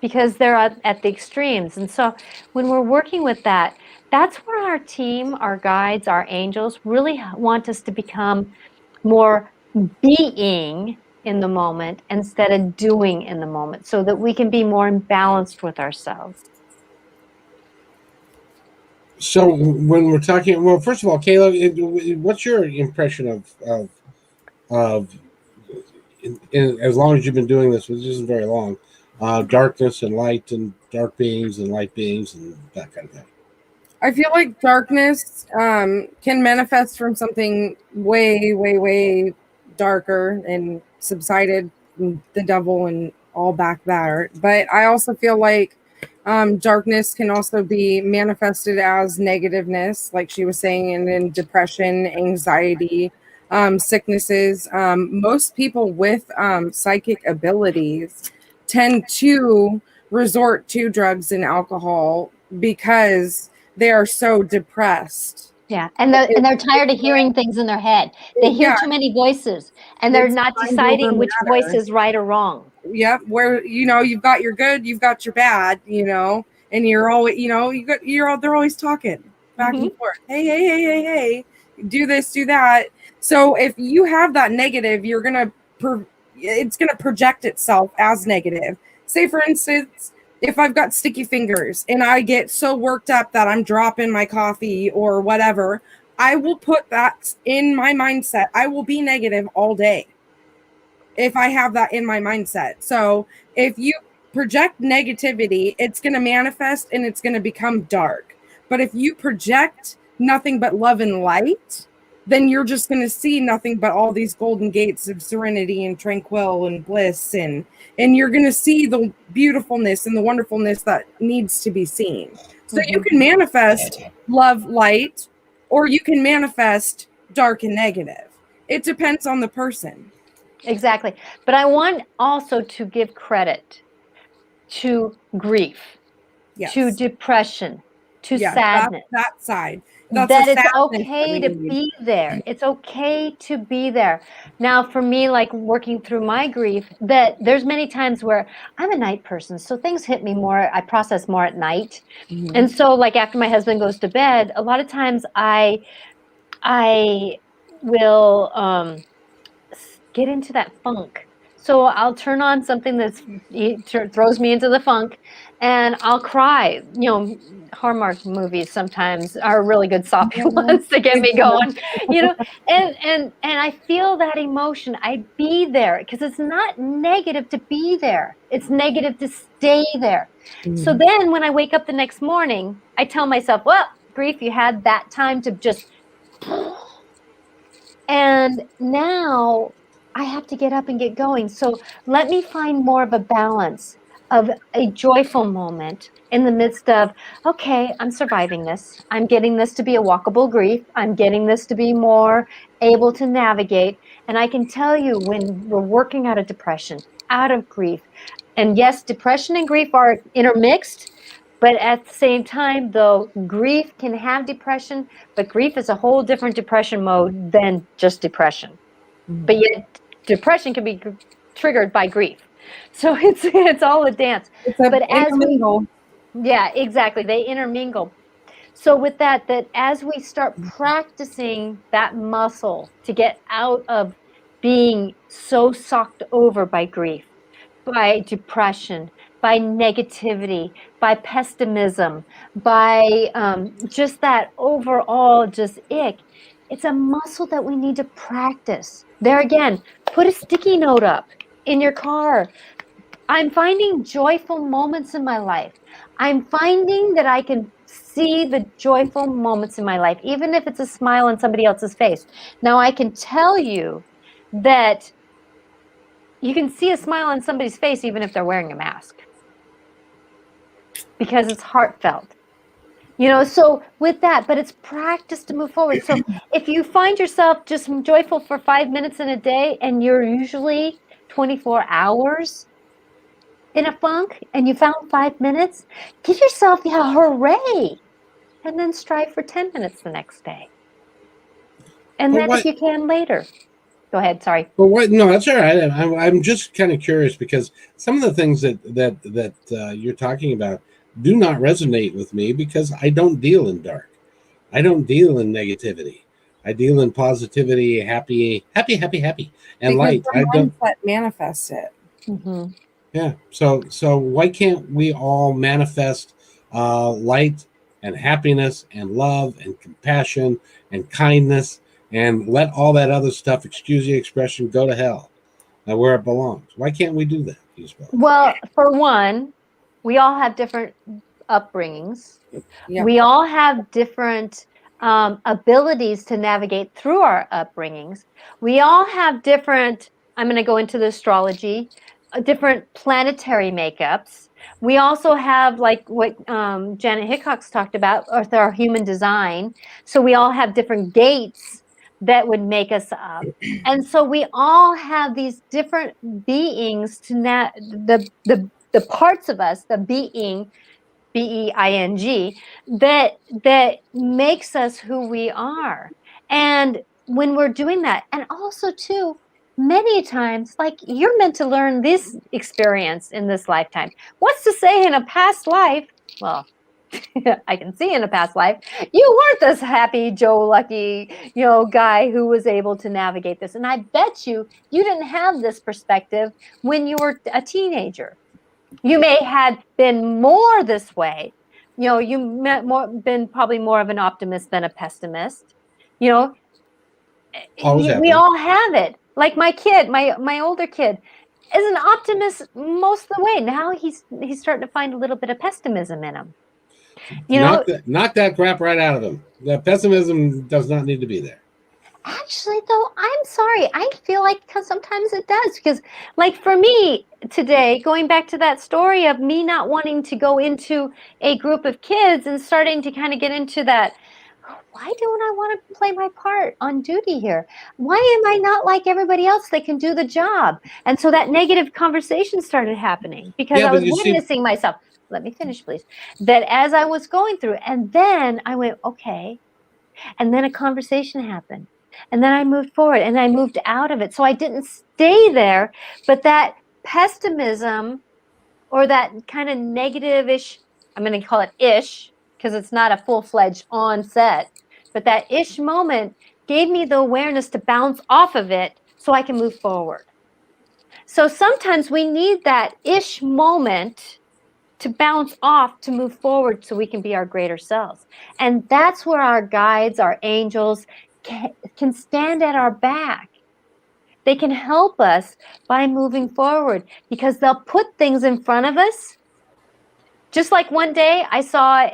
because they're at the extremes. And so when we're working with that That's where our team, our guides, our angels really want us to become more being in the moment instead of doing in the moment, so that we can be more imbalanced with ourselves. So when we're talking, well, first of all, Kayla, what's your impression of as long as you've been doing this, which isn't very long, darkness and light and dark beings and light beings and that kind of thing? I feel like darkness can manifest from something way, way, way darker and subsided, the devil and all back there. But I also feel like darkness can also be manifested as negativeness, like she was saying, and in depression, anxiety, sicknesses. Most people with psychic abilities tend to resort to drugs and alcohol because they are so depressed. Yeah, and they're tired of hearing things in their head. They hear too many voices, and they're not deciding which voice is right or wrong. Yep, where you've got your good, you've got your bad, and you're always they're always talking back and forth. Hey, do this, do that. So if you have that negative, it's gonna project itself as negative. Say for instance, if I've got sticky fingers and I get so worked up that I'm dropping my coffee or whatever, I will put that in my mindset. I will be negative all day if I have that in my mindset. So if you project negativity, it's going to manifest and it's going to become dark. But if you project nothing but love and light, then you're just going to see nothing but all these golden gates of serenity and tranquil and bliss, and you're going to see the beautifulness and the wonderfulness that needs to be seen. So you can manifest love, light, or you can manifest dark and negative. It depends on the person. Exactly. But I want also to give credit to grief, to depression, to sadness. That side. That it's okay to be there. It's okay to be there. Now, for me, like working through my grief, that there's many times where I'm a night person, so things hit me more. I process more at night, and so like after my husband goes to bed, a lot of times I will get into that funk. So I'll turn on something throws me into the funk, and I'll cry. Hallmark movies sometimes are really good soppy ones to get me going. And I feel that emotion. I be there because it's not negative to be there. It's negative to stay there. So then when I wake up the next morning, I tell myself, well, grief, you had that time to just. And now I have to get up and get going. So let me find more of a balance of a joyful moment in the midst of, okay, I'm surviving this. I'm getting this to be a walkable grief. I'm getting this to be more able to navigate. And I can tell you when we're working out of depression, out of grief, and yes, depression and grief are intermixed, but at the same time, though, grief can have depression, but grief is a whole different depression mode than just depression. But yet depression can be triggered by grief. So it's all a dance. But yeah, exactly. They intermingle. So with that as we start practicing that muscle to get out of being so sucked over by grief, by depression, by negativity, by pessimism, by just that overall just ick, it's a muscle that we need to practice. There again, put a sticky note up in your car. I'm finding joyful moments in my life. I'm finding that I can see the joyful moments in my life, even if it's a smile on somebody else's face. Now, I can tell you that you can see a smile on somebody's face even if they're wearing a mask, because it's heartfelt. So with that, but it's practice to move forward. So if you find yourself just joyful for 5 minutes in a day, and you're usually 24 hours in a funk, and you found 5 minutes, give yourself, hooray, and then strive for 10 minutes the next day. And then if you can later. Go ahead, sorry. Well, no, that's all right. I'm just kind of curious because some of the things that you're talking about, do not resonate with me because I don't deal in dark. I don't deal in negativity. I deal in positivity, happy, and Because light. I the don't. mindset manifests it. Mm-hmm. Yeah. So why can't we all manifest light and happiness and love and compassion and kindness and let all that other stuff, excuse the expression, go to hell and where it belongs? Why can't we do that? You suppose? Well, for one, we all have different upbringings. Yeah. We all have different abilities to navigate through our upbringings. We all have different, I'm going to go into the astrology, different planetary makeups. We also have, like what Janet Hickox talked about, with our human design. So we all have different gates that would make us up. And so we all have these different beings to the parts of us, the being, being, that makes us who we are. And when we're doing that, and also too, many times, like, you're meant to learn this experience in this lifetime. What's to say in a past life? Well, I can see in a past life, you weren't this happy Joe lucky, guy who was able to navigate this. And I bet you didn't have this perspective when you were a teenager. You may had been more this way. Been probably more of an optimist than a pessimist. You know, Always have we been. all have it. Like my kid, my older kid, is an optimist most of the way. Now he's starting to find a little bit of pessimism in him. Knock that crap right out of him. The pessimism does not need to be there. Actually, though, I'm sorry. I feel like sometimes it does, because, like, for me today, going back to that story of me not wanting to go into a group of kids and starting to kind of get into that, why don't I want to play my part on duty here? Why am I not like everybody else that can do the job? And so that negative conversation started happening because Yeah, I but was you see, witnessing myself. Let me finish, please. That as I was going through, and then I went, okay. And then a conversation happened. And then I moved forward and I moved out of it. So I didn't stay there, but that pessimism, or that kind of negative-ish, I'm going to call it ish, because it's not a full-fledged onset, but that ish moment gave me the awareness to bounce off of it so I can move forward. So sometimes we need that ish moment to bounce off, to move forward so we can be our greater selves. And that's where our guides, our angels, can stand at our back. They can help us by moving forward, because they'll put things in front of us. Just like one day I saw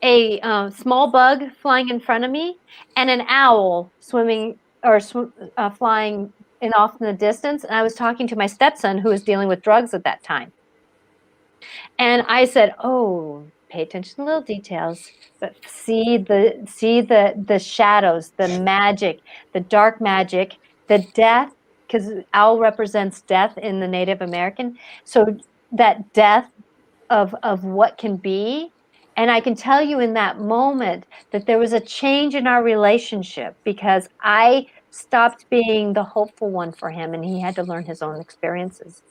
a small bug flying in front of me, and an owl swimming or flying off in the distance. And I was talking to my stepson, who was dealing with drugs at that time. And I said, "Oh, pay attention to little details, but see the shadows, the magic, the dark magic, the death, because owl represents death in the Native American. So that death of what can be." And I can tell you in that moment that there was a change in our relationship, because I stopped being the hopeful one for him, and he had to learn his own experiences.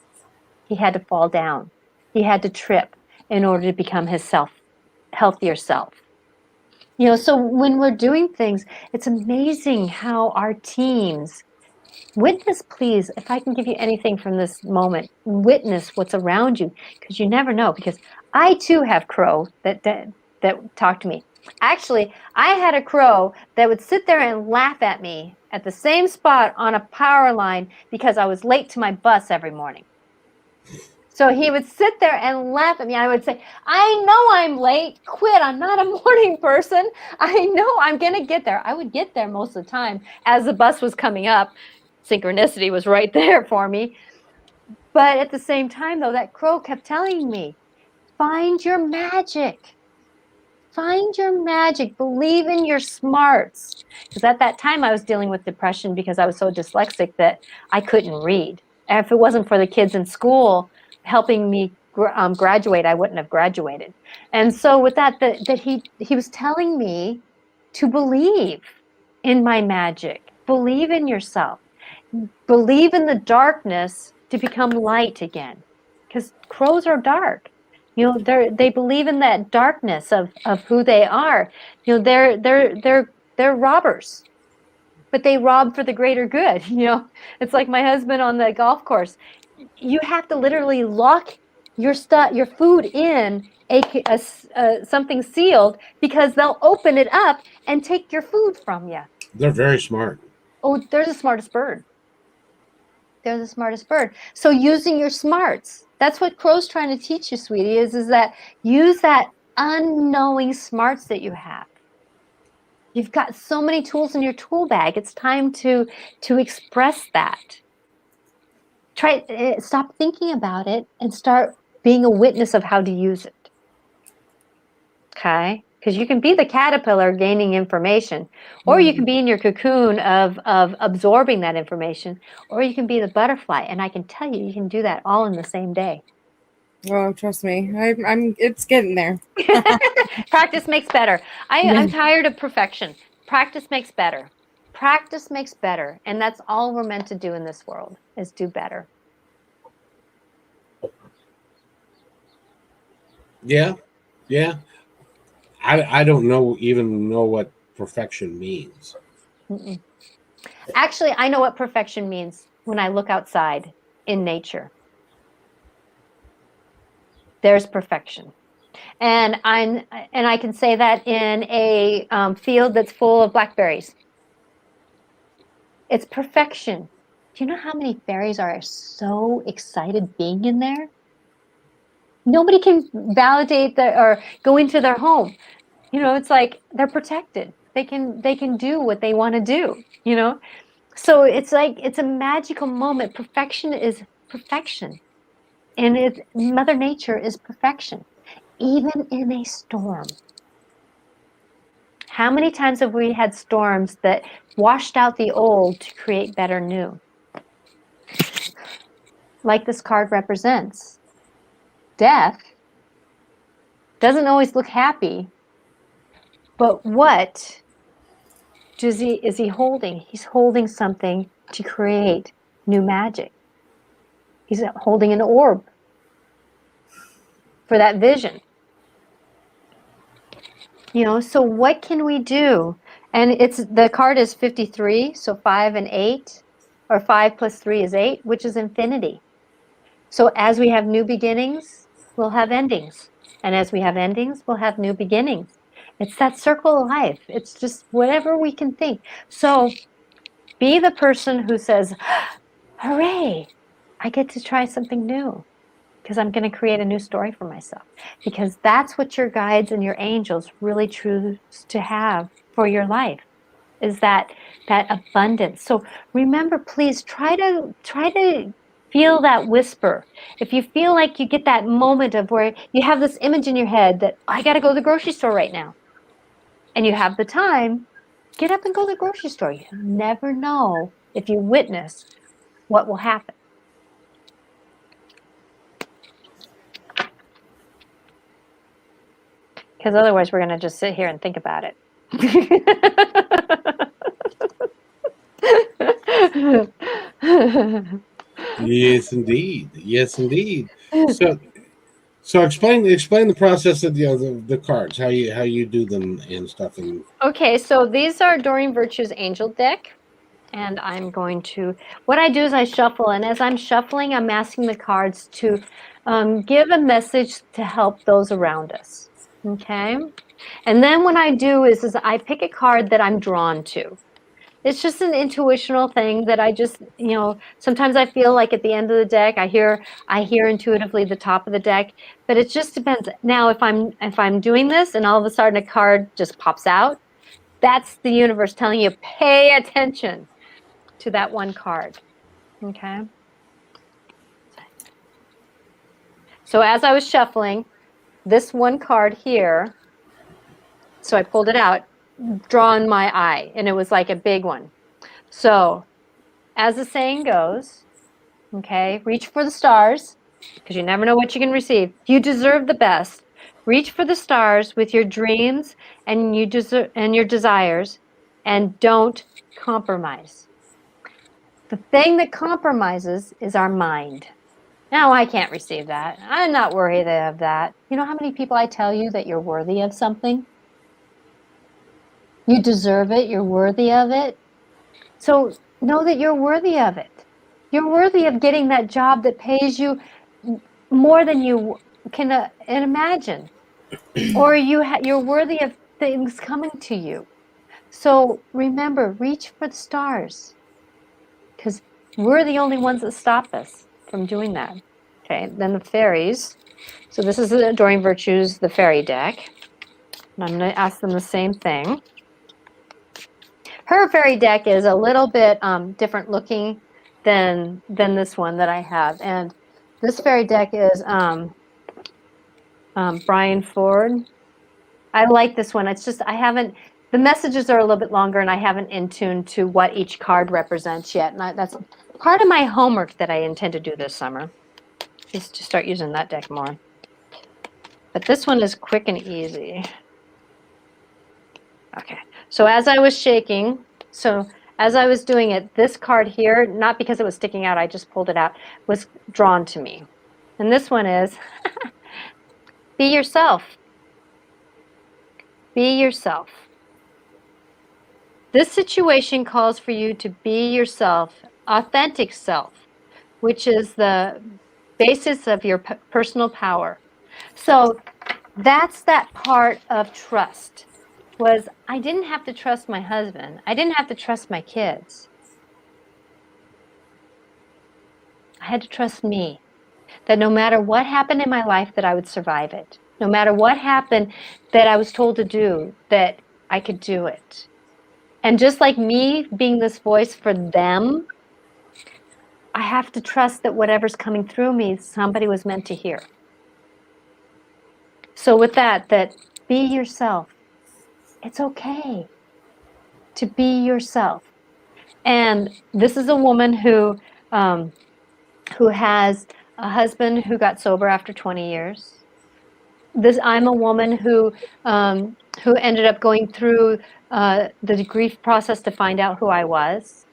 He had to fall down. He had to trip in order to become his healthier self. So when we're doing things, it's amazing how our teams witness, please, if I can give you anything from this moment, witness what's around you, because you never know. Because I too have crow that talk to me. Actually, I had a crow that would sit there and laugh at me at the same spot on a power line because I was late to my bus every morning. So he would sit there and laugh at me. I would say, "I know I'm late. Quit. I'm not a morning person. I know I'm going to get there." I would get there most of the time as the bus was coming up. Synchronicity was right there for me. But at the same time, though, that crow kept telling me, find your magic. Find your magic. Believe in your smarts. Because at that time, I was dealing with depression because I was so dyslexic that I couldn't read. And if it wasn't for the kids in school helping me graduate, I wouldn't have graduated. And so with that he was telling me to believe in my magic. Believe in yourself. Believe in the darkness to become light again. Because crows are dark. You know, they believe in that darkness of who they are. You know, they're robbers, but they rob for the greater good. You know, it's like my husband on the golf course. You have to literally lock your stuff, your food in something sealed, because they'll open it up and take your food from you. They're very smart. Oh, they're the smartest bird. They're the smartest bird. So using your smarts, that's what Crow's trying to teach you, sweetie, is that use that unknowing smarts that you have. You've got so many tools in your tool bag. It's time to express that. Stop thinking about it and start being a witness of how to use it. Okay? Because you can be the caterpillar gaining information, or you can be in your cocoon of absorbing that information, or you can be the butterfly. And I can tell you, you can do that all in the same day. Oh, trust me, I'm. It's getting there. Practice makes better. I'm tired of perfection. Practice makes better. Practice makes better. And that's all we're meant to do in this world, is do better. Yeah, yeah. I don't even know what perfection means. Mm-mm. Actually, I know what perfection means when I look outside in nature. There's perfection. And I can say that in a field that's full of blackberries. It's perfection. Do you know how many fairies are so excited being in there? Nobody can validate or go into their home. You know, it's like they're protected. They can do what they want to do, you know? So it's like, it's a magical moment. Perfection is perfection. And Mother Nature is perfection, even in a storm. How many times have we had storms that washed out the old to create better new? Like this card represents. Death doesn't always look happy, but what is he holding? He's holding something to create new magic. He's holding an orb for that vision. You know, so what can we do? And the card is 53, so 5 and 8, or 5 plus 3 is 8, which is infinity. So as we have new beginnings, we'll have endings. And as we have endings, we'll have new beginnings. It's that circle of life. It's just whatever we can think. So be the person who says, hooray, I get to try something new, because I'm going to create a new story for myself. Because that's what your guides and your angels really choose to have for your life, is that abundance. So remember, please try to feel that whisper. If you feel like you get that moment of where you have this image in your head that I got to go to the grocery store right now, and you have the time, get up and go to the grocery store. You never know, if you witness, what will happen. Because otherwise we're going to just sit here and think about it. Yes, indeed. Yes, indeed. So explain the process of the cards, how you do them and stuff. And Okay, so these are Doreen Virtue's Angel deck. And I'm going to, what I do is I shuffle. And as I'm shuffling, I'm asking the cards to give a message to help those around us. Okay? And then what I do is I pick a card that I'm drawn to. It's just an intuitional thing that I just, you know, sometimes I feel like at the end of the deck, I hear intuitively the top of the deck, but it just depends. Now, if I'm doing this and all of a sudden a card just pops out, that's the universe telling you, pay attention to that one card. Okay? So as I was shuffling, this one card here, so I pulled it out, drawn my eye, and it was like a big one. So, as the saying goes, okay, reach for the stars, because you never know what you can receive. You deserve the best. Reach for the stars with your dreams and your desires, and don't compromise. The thing that compromises is our mind. No, I can't receive that. I'm not worthy of that. You know how many people I tell you that you're worthy of something? You deserve it. You're worthy of it. So know that you're worthy of it. You're worthy of getting that job that pays you more than you can imagine. Or you're worthy of things coming to you. So remember, reach for the stars, because we're the only ones that stop us from doing that. Okay, then the fairies. So this is the Adoring Virtues, the fairy deck. And I'm going to ask them the same thing. Her fairy deck is a little bit different looking than this one that I have. And this fairy deck is Brian Ford. I like this one. It's just the messages are a little bit longer, and I haven't in tune to what each card represents yet. And that's part of my homework that I intend to do this summer, is to start using that deck more. But this one is quick and easy. Okay, so as I was doing it, this card here, not because it was sticking out, I just pulled it out, was drawn to me. And this one is, be yourself. Be yourself. This situation calls for you to be yourself, authentic self, which is the basis of your personal power. So that's that part of trust. I didn't have to trust my husband. I didn't have to trust my kids. I had to trust me, that no matter what happened in my life, that I would survive it. No matter what happened that I was told to do, that I could do it. And just like me being this voice for them, I have to trust that whatever's coming through me, somebody was meant to hear. So with that be yourself. It's okay to be yourself. And this is a woman who has a husband who got sober after 20 years. I'm a woman who ended up going through the grief process to find out who I was,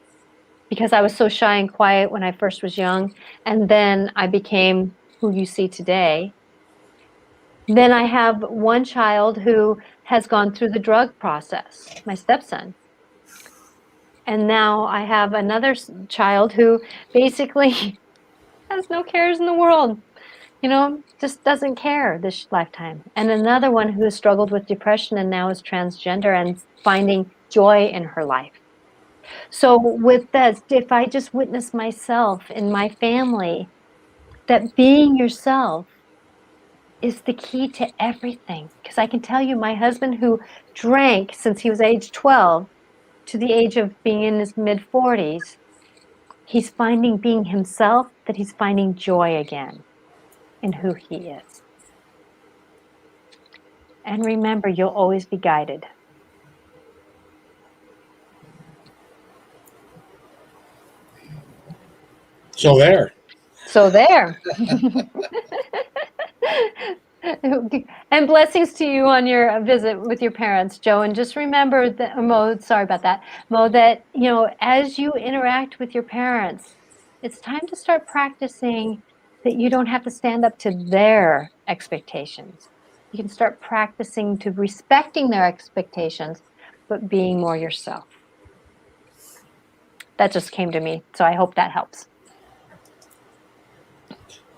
because I was so shy and quiet when I first was young, and then I became who you see today. Then I have one child who has gone through the drug process, my stepson. And now I have another child who basically has no cares in the world, just doesn't care this lifetime. And another one who has struggled with depression and now is transgender and finding joy in her life. So with this, if I just witness myself in my family, that being yourself is the key to everything. Because I can tell you, my husband, who drank since he was age 12 to the age of being in his mid-40s, he's finding being himself, that he's finding joy again in who he is. And remember, you'll always be guided. So there. And blessings to you on your visit with your parents, Joe. And just remember that, Mo, sorry about that, Mo, that, as you interact with your parents, it's time to start practicing that you don't have to stand up to their expectations. You can start practicing to respecting their expectations, but being more yourself. That just came to me, so I hope that helps.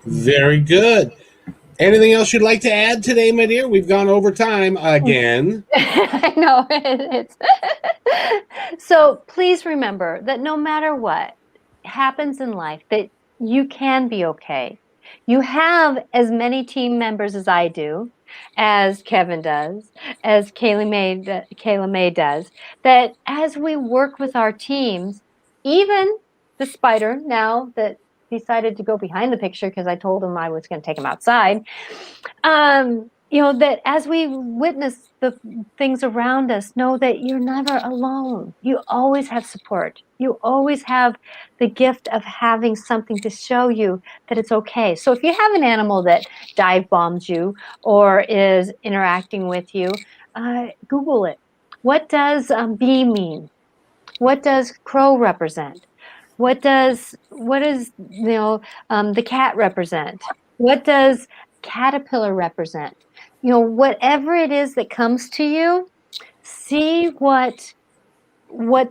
Very good. Anything else you'd like to add today, my dear? We've gone over time again. I know. So please remember that no matter what happens in life, that you can be okay. You have as many team members as I do, as Kevin does, as Kayla May does, that as we work with our teams, even the spider now that decided to go behind the picture because I told him I was going to take him outside, that as we witness the things around us, know that you're never alone. You always have support. You always have the gift of having something to show you that it's okay. So if you have an animal that dive bombs you or is interacting with you, Google it. What does bee mean? What does crow represent? What does the cat represent? What does caterpillar represent? Whatever it is that comes to you, see what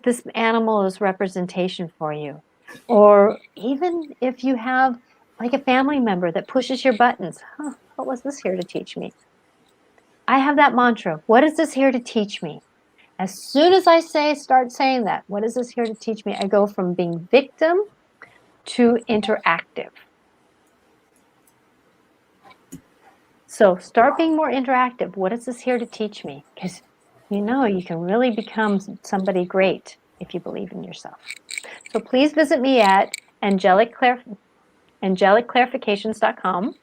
this animal is representation for you. Or even if you have like a family member that pushes your buttons, what was this here to teach me? I have that mantra. What is this here to teach me? As soon as I start saying that, what is this here to teach me? I go from being victim to interactive. So start being more interactive. What is this here to teach me? Because you can really become somebody great if you believe in yourself. So please visit me at angelicclarifications.com.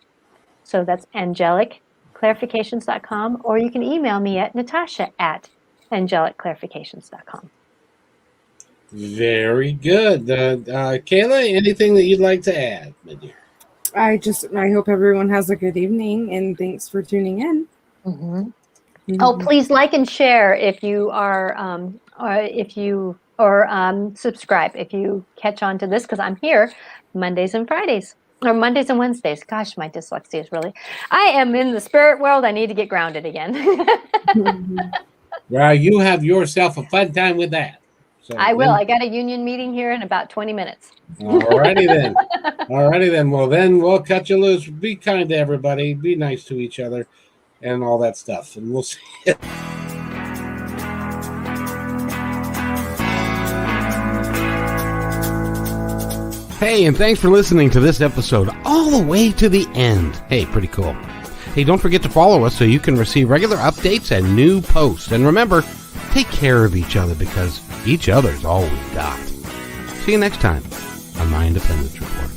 So that's angelicclarifications.com, or you can email me at natasha@angelicclarifications.com. Very good. Kayla, anything that you'd like to add, my dear? I hope everyone has a good evening, and thanks for tuning in. Mm-hmm. Oh, please like and share if you are, subscribe if you catch on to this, because I'm here Mondays and Fridays, or Mondays and Wednesdays. Gosh, my dyslexia is really, I am in the spirit world. I need to get grounded again. Well, you have yourself a fun time with that. So I will. I got a union meeting here in about 20 minutes. Alrighty then. Well, then we'll cut you loose. Be kind to everybody. Be nice to each other and all that stuff. And we'll see you. Hey, and thanks for listening to this episode all the way to the end. Hey, pretty cool. Hey, don't forget to follow us so you can receive regular updates and new posts. And remember, take care of each other, because each other's all we've got. See you next time on My Independence Report.